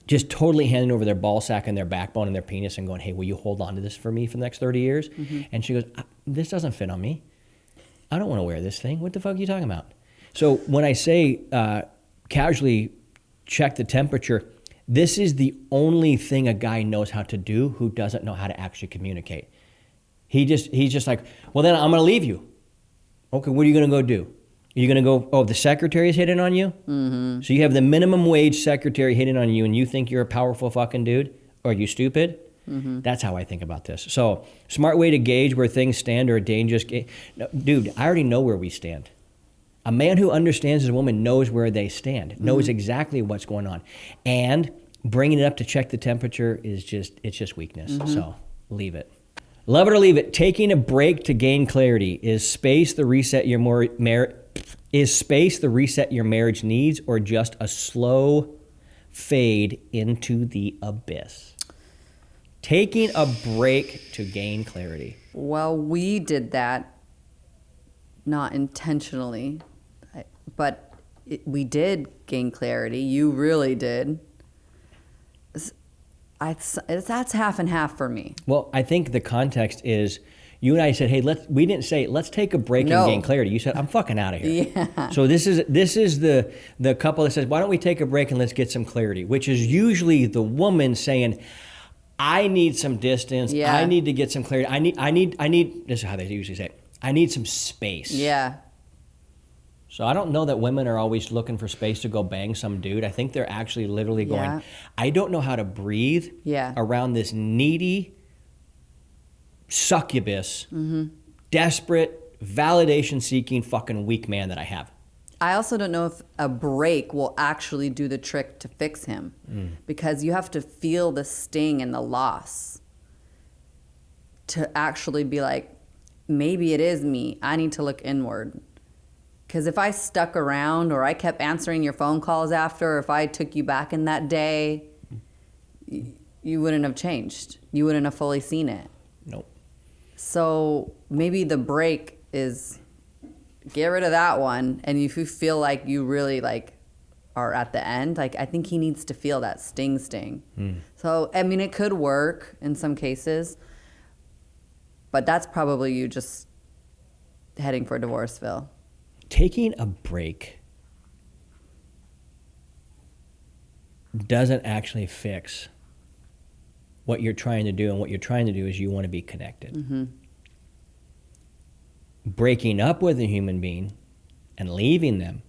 [SPEAKER 1] Just totally handing over their ball sack and their backbone and their penis and going, hey, will you hold on to this for me for the next 30 years? Mm-hmm. And she goes, this doesn't fit on me. I don't want to wear this thing. What the fuck are you talking about? So when I say casually check the temperature, this is the only thing a guy knows how to do who doesn't know how to actually communicate. He's just like, well, then I'm going to leave you. Okay, what are you going to go do? Are you going to go, oh, the secretary's hitting on you? Mm-hmm. So you have the minimum wage secretary hitting on you and you think you're a powerful fucking dude? Or are you stupid? Mm-hmm. That's how I think about this. So smart way to gauge where things stand or a dangerous game. No, dude, I already know where we stand. A man who understands his woman knows where they stand, knows exactly what's going on. And bringing it up to check the temperature is just weakness. Mm-hmm. So leave it. Love it or leave it. Taking a break to gain clarity. Is space the reset your marriage needs, or just a slow fade into the abyss? Taking a break to gain clarity.
[SPEAKER 2] Well, we did that not intentionally, but we did gain clarity. You really did. That's half and half for me.
[SPEAKER 1] Well, I think the context is you and I said, hey, we didn't say, let's take a break and gain clarity. You said, I'm fucking out of here.
[SPEAKER 2] Yeah.
[SPEAKER 1] So this is the couple that says, why don't we take a break and let's get some clarity, which is usually the woman saying, I need some distance. Yeah. I need to get some clarity. I need, this is how they usually say it. I need some space.
[SPEAKER 2] Yeah.
[SPEAKER 1] So I don't know that women are always looking for space to go bang some dude. I think they're actually literally going, I don't know how to breathe around this needy succubus, desperate, validation-seeking fucking weak man that I have.
[SPEAKER 2] I also don't know if a break will actually do the trick to fix him, because you have to feel the sting and the loss to actually be like, maybe it is me. I need to look inward. Because if I stuck around, or I kept answering your phone calls after, or if I took you back in that day, you wouldn't have changed. You wouldn't have fully seen it.
[SPEAKER 1] Nope.
[SPEAKER 2] So maybe the break is get rid of that one. And if you feel like you really like are at the end, like I think he needs to feel that sting. So, I mean, it could work in some cases, but that's probably you just heading for Divorceville.
[SPEAKER 1] Taking a break doesn't actually fix what you're trying to do, and what you're trying to do is you want to be connected. Mm-hmm. Breaking up with a human being and leaving them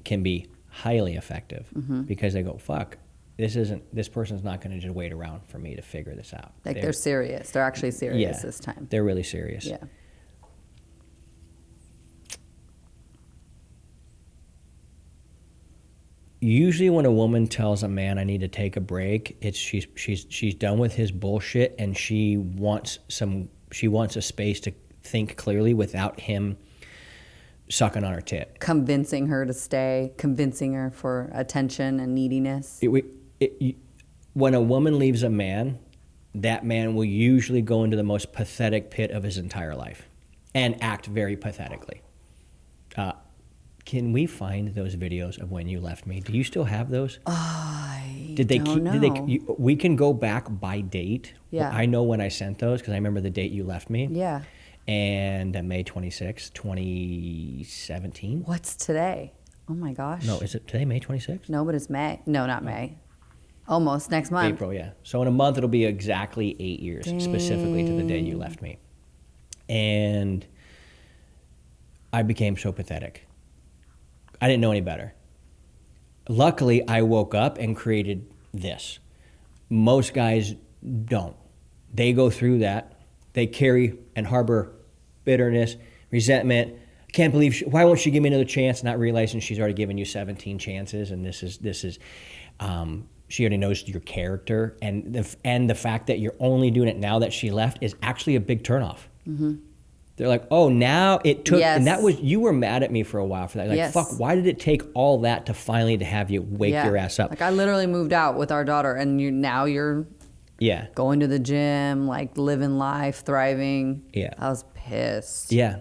[SPEAKER 1] can be highly effective, because they go, fuck, this person's not going to just wait around for me to figure this out.
[SPEAKER 2] Like they're serious. They're actually serious this time.
[SPEAKER 1] They're really serious.
[SPEAKER 2] Yeah.
[SPEAKER 1] Usually when a woman tells a man, I need to take a break, it's she's done with his bullshit, and she wants a space to think clearly without him sucking on her tit.
[SPEAKER 2] Convincing her to stay, convincing her for attention and neediness.
[SPEAKER 1] When a woman leaves a man, that man will usually go into the most pathetic pit of his entire life and act very pathetically. Can we find those videos of when you left me? Do you still have those?
[SPEAKER 2] Did they know.
[SPEAKER 1] We can go back by date.
[SPEAKER 2] Yeah.
[SPEAKER 1] I know when I sent those because I remember the date you left me.
[SPEAKER 2] Yeah.
[SPEAKER 1] And May 26th, 2017.
[SPEAKER 2] What's today? Oh my gosh.
[SPEAKER 1] No, is it today, May 26th?
[SPEAKER 2] No, but it's May. No, not May. Almost next month.
[SPEAKER 1] April, yeah. So in a month, it'll be exactly 8 years, specifically to the day you left me. And I became so pathetic. I didn't know any better. Luckily, I woke up and created this. Most guys don't. They go through that. They carry and harbor bitterness, resentment. Can't believe, why won't she give me another chance? Not realizing she's already given you 17 chances, and this is she already knows your character, and the fact that you're only doing it now that she left is actually a big turnoff. Mm-hmm. They're like, oh, now it took, and that was, you were mad at me for a while for that. Like, fuck, why did it take all that to finally to have you wake your ass up?
[SPEAKER 2] Like, I literally moved out with our daughter, and you're going to the gym, like living life, thriving. Yeah, I was pissed.
[SPEAKER 1] Yeah,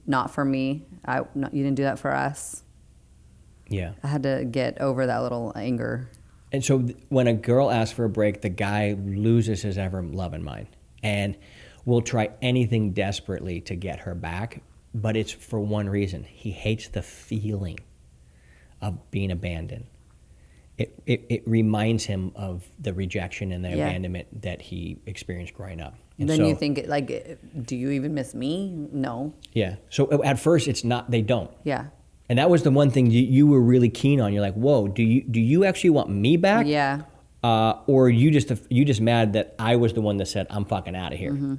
[SPEAKER 2] not for me. You didn't do that for us.
[SPEAKER 1] Yeah,
[SPEAKER 2] I had to get over that little anger.
[SPEAKER 1] And so when a girl asks for a break, the guy loses his ever loving mind and will try anything desperately to get her back. But it's for one reason. He hates the feeling of being abandoned. It reminds him of the rejection and the abandonment that he experienced growing up. And
[SPEAKER 2] then you think, like, do you even miss me? No.
[SPEAKER 1] Yeah. So at first it's not, they don't.
[SPEAKER 2] Yeah.
[SPEAKER 1] And that was the one thing you were really keen on. You're like, whoa, do you actually want me back?
[SPEAKER 2] Yeah.
[SPEAKER 1] Or you just mad that I was the one that said, I'm fucking out of here. Mm-hmm.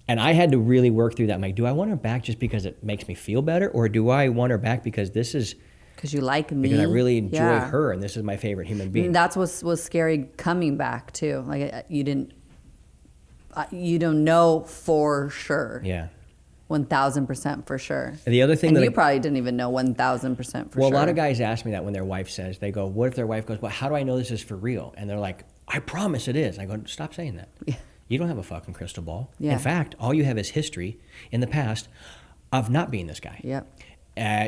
[SPEAKER 1] And I had to really work through that. I'm like, do I want her back just because it makes me feel better? Or do I want her back because this is...
[SPEAKER 2] Because you like me.
[SPEAKER 1] Because I really enjoy her and this is my favorite human being.
[SPEAKER 2] And that's what was scary coming back too. Like you don't know for sure.
[SPEAKER 1] Yeah.
[SPEAKER 2] 1,000% for sure.
[SPEAKER 1] The other thing
[SPEAKER 2] and you probably didn't even know 1,000% for sure.
[SPEAKER 1] Well, a lot of guys ask me that when their wife says, they go, what if their wife goes, well, how do I know this is for real? And they're like, I promise it is. I go, stop saying that. Yeah. You don't have a fucking crystal ball. Yeah. In fact, all you have is history in the past of not being this guy.
[SPEAKER 2] Yep.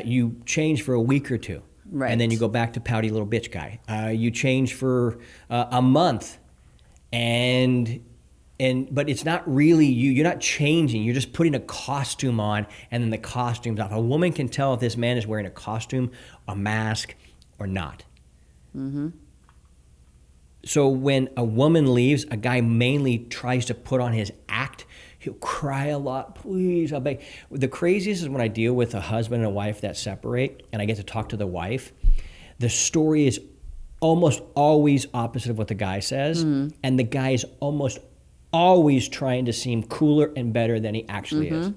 [SPEAKER 1] You change for a week or two.
[SPEAKER 2] Right.
[SPEAKER 1] And then you go back to pouty little bitch guy. You change for a month but it's not really you. You're not changing. You're just putting a costume on, and then the costume's off. A woman can tell if this man is wearing a costume, a mask, or not. Mm-hmm. So when a woman leaves, a guy mainly tries to put on his act. He'll cry a lot. Please, I'll beg. The craziest is when I deal with a husband and a wife that separate, and I get to talk to the wife. The story is almost always opposite of what the guy says, and the guy is almost always trying to seem cooler and better than he actually is.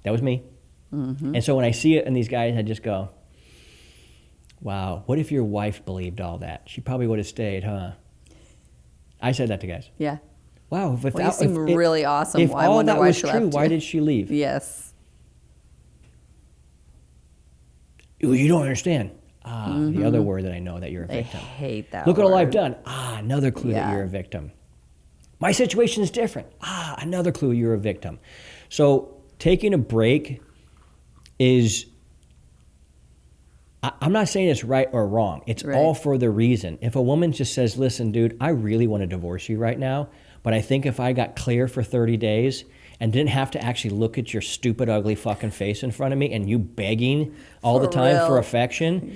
[SPEAKER 1] That was me. Mm-hmm. And so when I see it in these guys, I just go, wow, what if your wife believed all that? She probably would have stayed, huh? I said that to guys.
[SPEAKER 2] Yeah.
[SPEAKER 1] Wow.
[SPEAKER 2] You seem really awesome.
[SPEAKER 1] If all that was true, why did she leave?
[SPEAKER 2] Yes.
[SPEAKER 1] You don't understand. The other word that I know that you're a victim.
[SPEAKER 2] I hate that
[SPEAKER 1] Look
[SPEAKER 2] word.
[SPEAKER 1] at all I've done. Another clue that you're a victim. My situation is different. Another clue you're a victim. So taking a break is, I'm not saying it's right or wrong. It's all for the reason. If a woman just says, listen, dude, I really want to divorce you right now, but I think if I got clear for 30 days and didn't have to actually look at your stupid, ugly fucking face in front of me and you begging all the time for affection,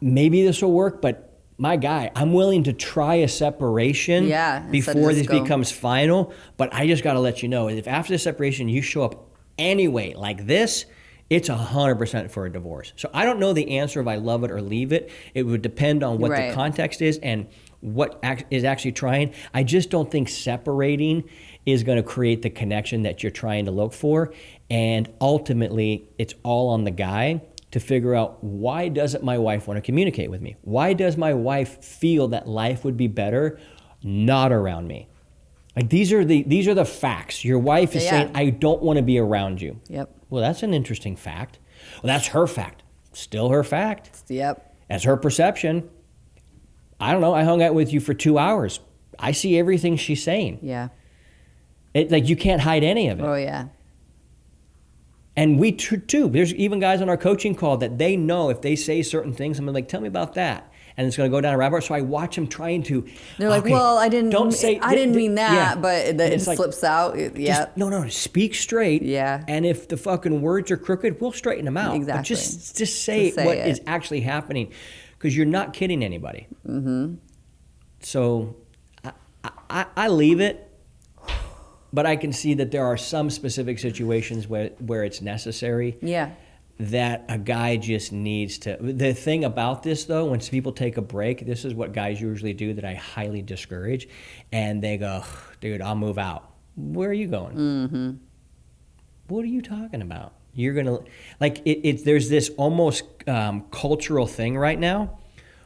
[SPEAKER 1] maybe this will work, but my guy, I'm willing to try a separation before this becomes final, but I just got to let you know, if after the separation you show up anyway like this, it's 100% for a divorce. So I don't know the answer if I love it or leave it. It would depend on what the context is and what is actually trying. I just don't think separating is going to create the connection that you're trying to look for. And ultimately, it's all on the guy to figure out, why doesn't my wife want to communicate with me? Why does my wife feel that life would be better not around me? Like these are the facts. Your wife is saying, I don't want to be around you.
[SPEAKER 2] Yep.
[SPEAKER 1] Well, that's an interesting fact. Well, that's her fact. Still her fact.
[SPEAKER 2] Yep.
[SPEAKER 1] That's her perception. I don't know. I hung out with you for 2 hours. I see everything she's saying.
[SPEAKER 2] Yeah.
[SPEAKER 1] Like you can't hide any of it.
[SPEAKER 2] Oh, yeah.
[SPEAKER 1] And we too. There's even guys on our coaching call that they know if they say certain things, I'm like, tell me about that. And it's going to go down a rabbit hole. So I watch them trying to.
[SPEAKER 2] They're like, well, I didn't mean that,
[SPEAKER 1] yeah.
[SPEAKER 2] but it slips out. Yeah.
[SPEAKER 1] No, speak straight.
[SPEAKER 2] Yeah.
[SPEAKER 1] And if the fucking words are crooked, we'll straighten them out.
[SPEAKER 2] Exactly.
[SPEAKER 1] But just say what is actually happening, because you're not kidding anybody. Mm-hmm. So I leave it. But I can see that there are some specific situations where it's necessary. Yeah. That a guy just needs to. The thing about this, though, when people take a break, this is what guys usually do that I highly discourage. And they go, dude, I'll move out. Where are you going? Mm-hmm. What are you talking about? You're going to, like, there's this almost cultural thing right now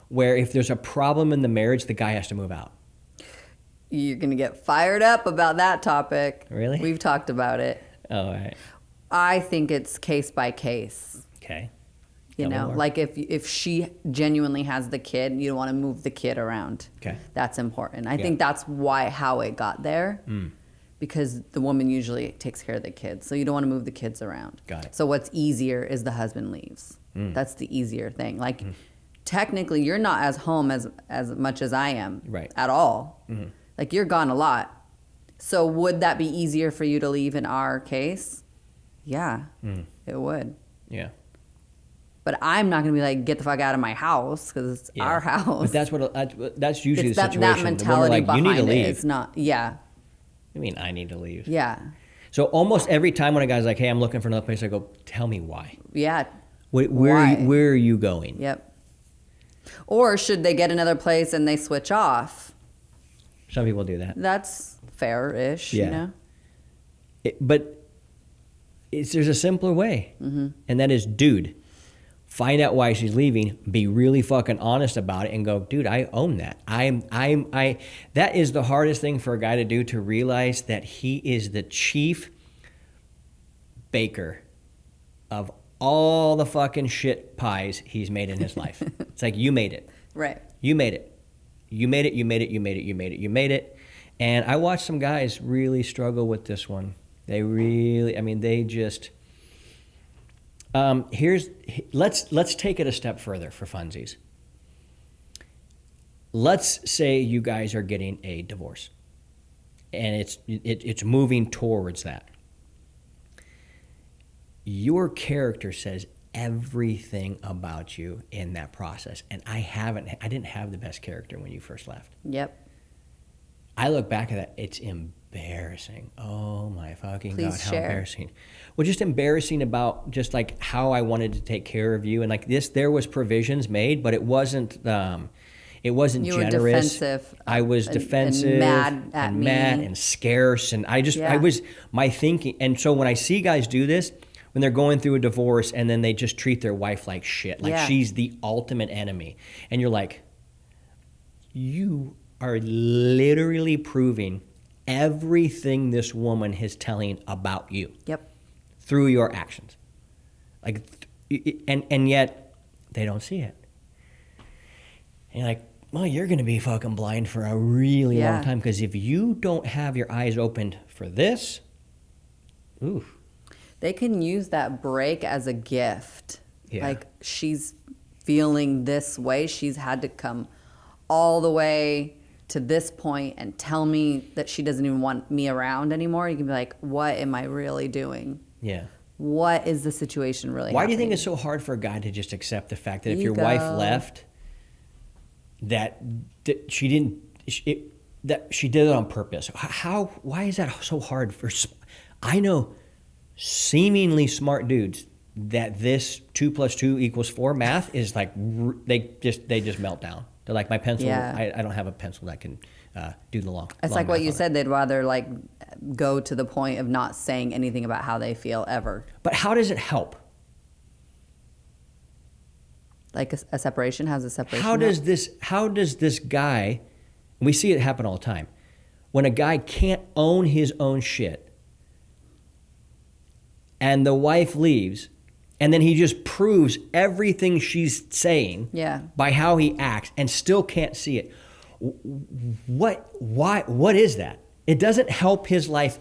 [SPEAKER 1] where if there's a problem in the marriage, the guy has to move out.
[SPEAKER 2] You're going to get fired up about that topic.
[SPEAKER 1] Really?
[SPEAKER 2] We've talked about it.
[SPEAKER 1] Oh, all right.
[SPEAKER 2] I think it's case by case.
[SPEAKER 1] Okay.
[SPEAKER 2] You know, like if she genuinely has the kid, you don't want to move the kid around. Okay. That's important. I think that's how it got there. Because the woman usually takes care of the kids. So you don't want to move the kids around. Got it. So what's easier is the husband leaves. That's the easier thing. Like technically you're not as home as much as I am at all. Mm-hmm. Like, you're gone a lot. So would that be easier for you to leave in our case? Yeah, it would. Yeah. But I'm not going to be like, get the fuck out of my house, because it's our house.
[SPEAKER 1] But that's usually
[SPEAKER 2] it's
[SPEAKER 1] the situation.
[SPEAKER 2] That mentality
[SPEAKER 1] like,
[SPEAKER 2] behind
[SPEAKER 1] you need to leave.
[SPEAKER 2] It's not, yeah.
[SPEAKER 1] I mean, I need to leave.
[SPEAKER 2] Yeah.
[SPEAKER 1] So almost every time when a guy's like, hey, I'm looking for another place, I go, tell me why.
[SPEAKER 2] Yeah.
[SPEAKER 1] Where are you going?
[SPEAKER 2] Yep. Or should they get another place and they switch off?
[SPEAKER 1] Some people do that.
[SPEAKER 2] That's fair-ish, you know?
[SPEAKER 1] But there's a simpler way, and that is, dude, find out why she's leaving, be really fucking honest about it, and go, dude, I own that. That is the hardest thing for a guy to do, to realize that he is the chief baker of all the fucking shit pies he's made in his life. It's like, you made it.
[SPEAKER 2] Right.
[SPEAKER 1] You made it. You made it. And I watched some guys really struggle with this one. Let's take it a step further for funsies. Let's say you guys are getting a divorce, and it's moving towards that. Your character says everything about you in that process. And I didn't have the best character when you first left. Yep. I look back at that, it's embarrassing. Oh my fucking God, how embarrassing. Well, just embarrassing about just like how I wanted to take care of you. And like this, there was provisions made, but it wasn't generous. You were defensive. I was defensive and mad and scarce. And I was my thinking. And so when I see guys do this, when they're going through a divorce and then they just treat their wife like shit, like she's the ultimate enemy. And you're like, you are literally proving everything this woman is telling about you. Yep. Through your actions. Like, and yet they don't see it. And you're like, well, you're going to be fucking blind for a really long time, because if you don't have your eyes opened for this, oof.
[SPEAKER 2] They can use that break as a gift. Yeah. Like, she's feeling this way. She's had to come all the way to this point and tell me that she doesn't even want me around anymore. You can be like, what am I really doing? Yeah. What is the situation really happening?
[SPEAKER 1] Why do you think it's so hard for a guy to just accept the fact that if your wife left, that she did it on purpose? Why is that so hard for? I know seemingly smart dudes that this 2 + 2 = 4 math is like, they just melt down. They're like, my pencil, I don't have a pencil that can do the long.
[SPEAKER 2] It's like what you said, they'd rather like go to the point of not saying anything about how they feel ever.
[SPEAKER 1] But how does it help?
[SPEAKER 2] Like a separation? How's a separation
[SPEAKER 1] how does this guy, and we see it happen all the time, when a guy can't own his own shit, and the wife leaves, and then he just proves everything she's saying by how he acts, and still can't see it. What is that? It doesn't help his life.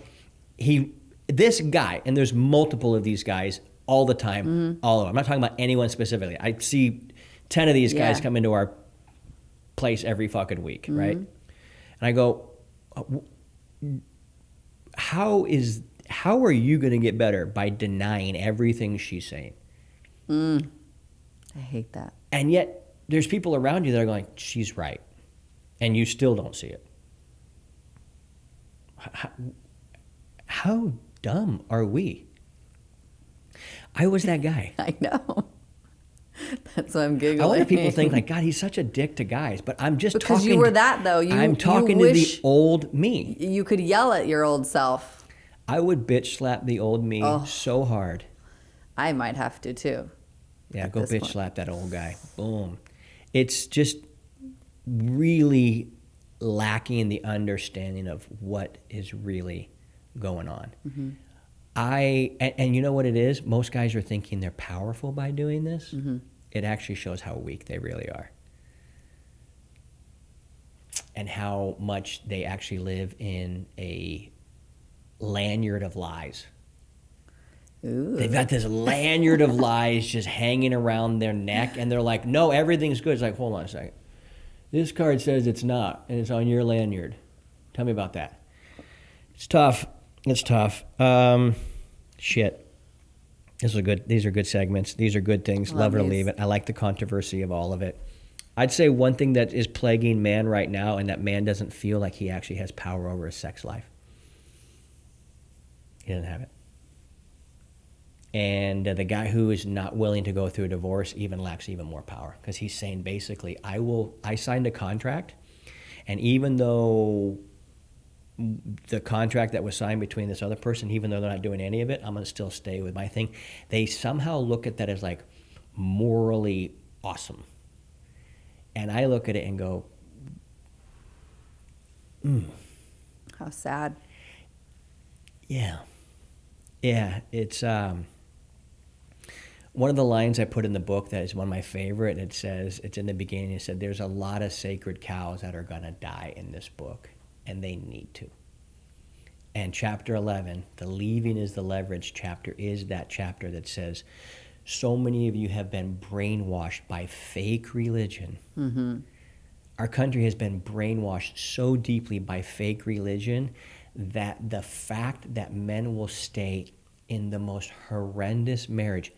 [SPEAKER 1] this guy, and there's multiple of these guys all the time, all over. I'm not talking about anyone specifically. I see 10 of these guys come into our place every fucking week, right? And I go, how are you going to get better by denying everything she's saying?
[SPEAKER 2] I hate that.
[SPEAKER 1] And yet there's people around you that are going, she's right. And you still don't see it. How dumb are we? I was that guy.
[SPEAKER 2] I know. That's why I'm giggling.
[SPEAKER 1] I wonder if people think like, God, he's such a dick to guys. But I'm just
[SPEAKER 2] because
[SPEAKER 1] talking.
[SPEAKER 2] you were that though.
[SPEAKER 1] I'm talking to the old me.
[SPEAKER 2] You could yell at your old self.
[SPEAKER 1] I would bitch slap the old me so hard.
[SPEAKER 2] I might have to too.
[SPEAKER 1] Yeah, go bitch slap that old guy. Boom. It's just really lacking the understanding of what is really going on. And you know what it is? Most guys are thinking they're powerful by doing this. It actually shows how weak they really are. And how much they actually live in a lanyard of lies.
[SPEAKER 2] Ooh.
[SPEAKER 1] They've got this lanyard of lies just hanging around their neck, and they're like, no, everything's good. It's like, hold on a second. This card says it's not, and it's on your lanyard. Tell me about that. It's tough. It's tough. Shit. These are good segments. These are good things. Love it or leave it. I like the controversy of all of it. I'd say one thing that is plaguing man right now, and that man doesn't feel like he actually has power over his sex life. He doesn't have it. And the guy who is not willing to go through a divorce even lacks even more power, because he's saying basically, I signed a contract, and even though the contract that was signed between this other person, even though they're not doing any of it, I'm going to still stay with my thing. They somehow look at that as like morally awesome. And I look at it and go,
[SPEAKER 2] How sad.
[SPEAKER 1] Yeah. Yeah, it's one of the lines I put in the book that is one of my favorite. It says, it's in the beginning, it said, there's a lot of sacred cows that are going to die in this book, and they need to. And chapter 11, the leaving is the leverage chapter, is that chapter that says, so many of you have been brainwashed by fake religion. Our country has been brainwashed so deeply by fake religion that the fact that men will stay in the most horrendous marriage,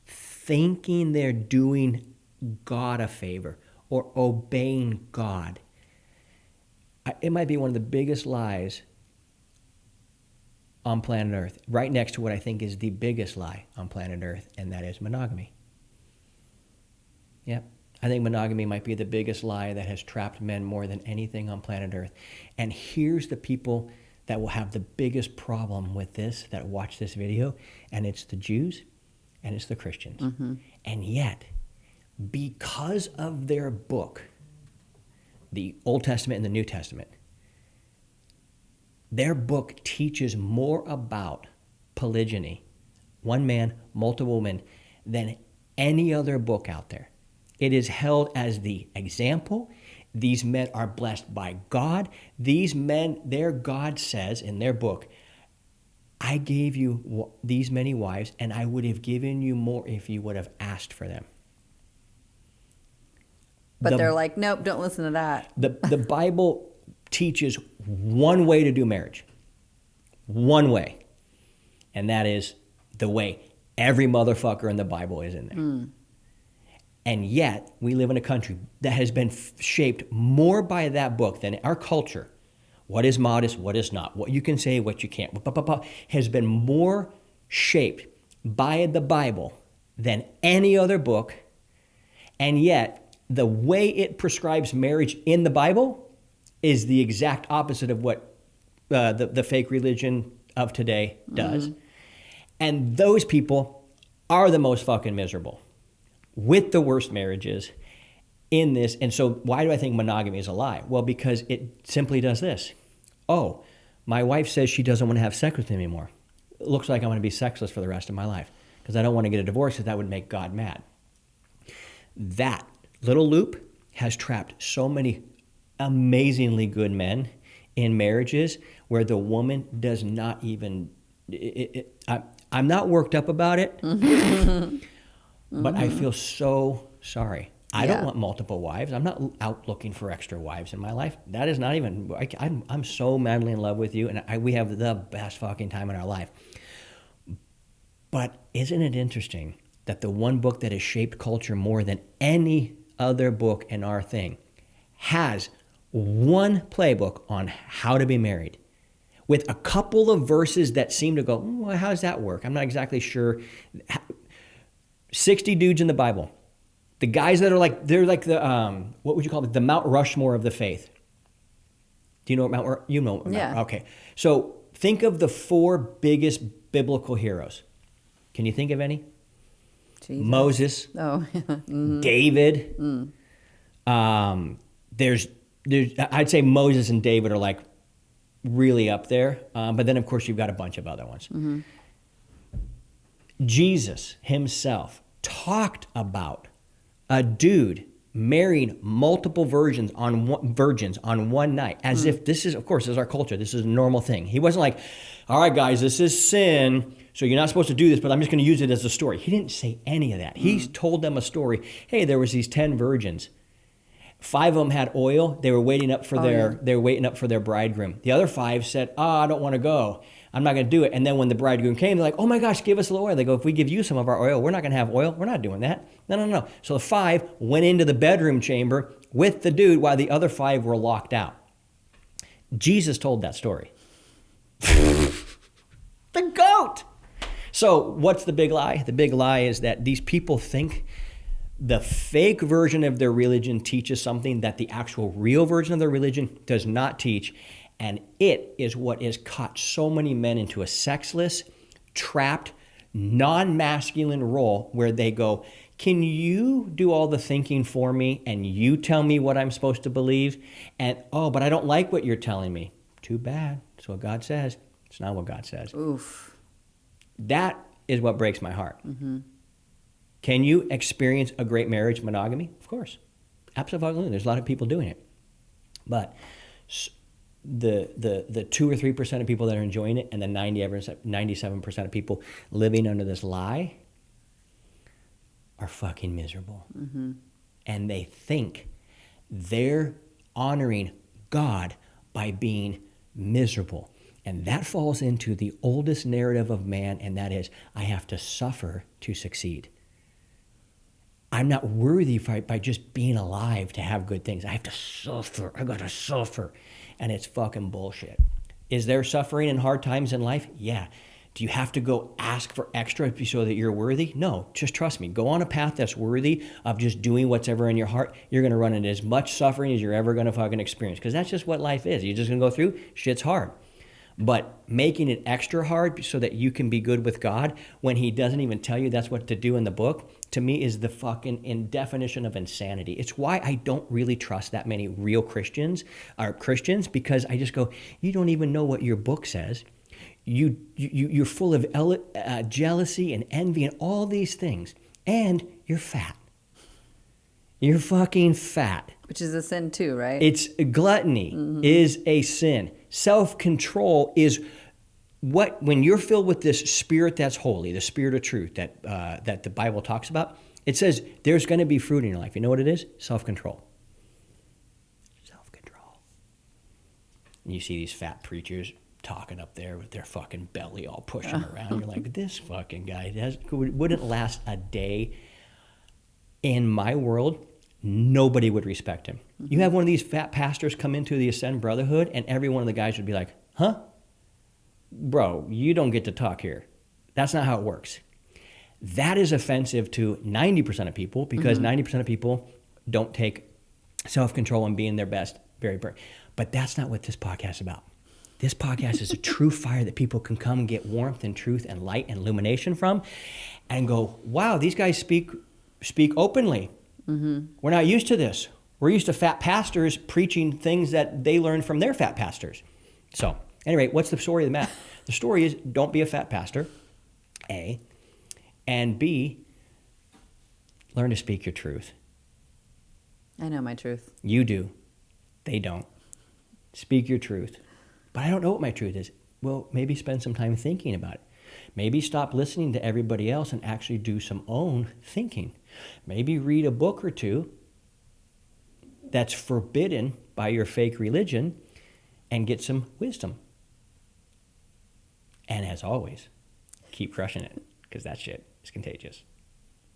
[SPEAKER 1] thinking they're doing God a favor or obeying God, it might be one of the biggest lies on planet Earth, right next to what I think is the biggest lie on planet Earth, and that is monogamy. Yep. I think monogamy might be the biggest lie that has trapped men more than anything on planet Earth. And here's the people that will have the biggest problem with this, that watch this video, and it's the Jews and it's the Christians. And yet, because of their book, the Old Testament and the New Testament, their book teaches more about polygyny, one man, multiple women, than any other book out there. It is held as the example. These men are blessed by God. These men, their God says in their book, I gave you these many wives, and I would have given you more if you would have asked for them.
[SPEAKER 2] But they're like, nope, don't listen to that.
[SPEAKER 1] The Bible teaches one way to do marriage. One way. And that is the way every motherfucker in the Bible is in there. And yet, we live in a country that has been shaped more by that book than our culture. What is modest, what is not, what you can say, what you can't, has been more shaped by the Bible than any other book. And yet, the way it prescribes marriage in the Bible is the exact opposite of what the fake religion of today does. And those people are the most fucking miserable, with the worst marriages in this. And so why do I think monogamy is a lie? Well, because it simply does this. Oh, my wife says she doesn't want to have sex with me anymore. It looks like I'm going to be sexless for the rest of my life because I don't want to get a divorce, because that would make God mad. That little loop has trapped so many amazingly good men in marriages where the woman does not even I'm not worked up about it, but I feel so sorry. I don't want multiple wives. I'm not out looking for extra wives in my life. That is not even, I'm so madly in love with you, and we have the best fucking time in our life. But isn't it interesting that the one book that has shaped culture more than any other book in our thing has one playbook on how to be married, with a couple of verses that seem to go, well, how does that work? I'm not exactly sure. 60 dudes in the Bible. The guys that are like, they're like the, what would you call it? The Mount Rushmore of the faith. Do you know what Mount, you know?
[SPEAKER 2] Yeah.
[SPEAKER 1] Okay. So think of the 4 biggest biblical heroes. Can you think of any?
[SPEAKER 2] Jesus.
[SPEAKER 1] Moses.
[SPEAKER 2] Oh, yeah.
[SPEAKER 1] David. There's, I'd say Moses and David are like really up there. But then of course you've got a bunch of other ones. Jesus himself talked about a dude marrying multiple virgins on one night, as if this is, of course, this is our culture. This is a normal thing. He wasn't like, all right, guys, this is sin, so you're not supposed to do this, but I'm just going to use it as a story. He didn't say any of that. He told them a story. Hey, there was these 10 virgins. 5 of them had oil. They were waiting up for their bridegroom. The other 5 said, I don't want to go. I'm not going to do it. And then when the bridegroom came, they're like, oh my gosh, give us a little oil. They go, if we give you some of our oil, we're not going to have oil. We're not doing that. No. So the 5 went into the bedroom chamber with the dude while the other 5 were locked out. Jesus told that story. The goat. So what's the big lie? The big lie is that these people think the fake version of their religion teaches something that the actual real version of their religion does not teach. And it is what has caught so many men into a sexless, trapped, non-masculine role where they go, can you do all the thinking for me and you tell me what I'm supposed to believe? And, oh, but I don't like what you're telling me. Too bad. That's what God says. It's not what God says.
[SPEAKER 2] Oof.
[SPEAKER 1] That is what breaks my heart. Can you experience a great marriage, monogamy? Of course. Absolutely. There's a lot of people doing it. But the 2 or 3% of people that are enjoying it and the 97% of people living under this lie are fucking miserable. And they think they're honoring God by being miserable. And that falls into the oldest narrative of man, and that is, I have to suffer to succeed. I'm not worthy by just being alive to have good things. I have to suffer. I got to suffer. And it's fucking bullshit. Is there suffering and hard times in life? Yeah. Do you have to go ask for extra so that you're worthy? No, just trust me. Go on a path that's worthy of just doing what's ever in your heart. You're going to run into as much suffering as you're ever going to fucking experience, because that's just what life is. You're just going to go through shit's hard. But making it extra hard so that you can be good with God when he doesn't even tell you that's what to do in the book, to me is the fucking definition of insanity. It's why I don't really trust that many real Christians, because I just go, you don't even know what your book says. You're full of jealousy and envy and all these things, and you're fat. You're fucking fat.
[SPEAKER 2] Which is a sin too, right?
[SPEAKER 1] It's gluttony is a sin. Self-control is what, when you're filled with this spirit that's holy, the spirit of truth that the Bible talks about, it says there's going to be fruit in your life. You know what it is? Self-control. Self-control. And you see these fat preachers talking up there with their fucking belly all pushing around. You're like, this fucking guy wouldn't last a day. In my world, nobody would respect him. You have one of these fat pastors come into the Ascend Brotherhood, and every one of the guys would be like, huh? Bro, you don't get to talk here. That's not how it works. That is offensive to 90% of people, because 90% of people don't take self-control and being their best. But that's not what this podcast is about. This podcast is a true fire that people can come and get warmth and truth and light and illumination from and go, wow, these guys speak openly. We're not used to this. We're used to fat pastors preaching things that they learned from their fat pastors. So anyway, what's the story of the matter? The story is, don't be a fat pastor, A, and B, learn to speak your truth.
[SPEAKER 2] I know my truth.
[SPEAKER 1] You do. They don't. Speak your truth. But I don't know what my truth is. well, maybe spend some time thinking about it. Maybe stop listening to everybody else and actually do some own thinking. Maybe read a book or two that's forbidden by your fake religion and get some wisdom. And as always, keep crushing it, because that shit is contagious.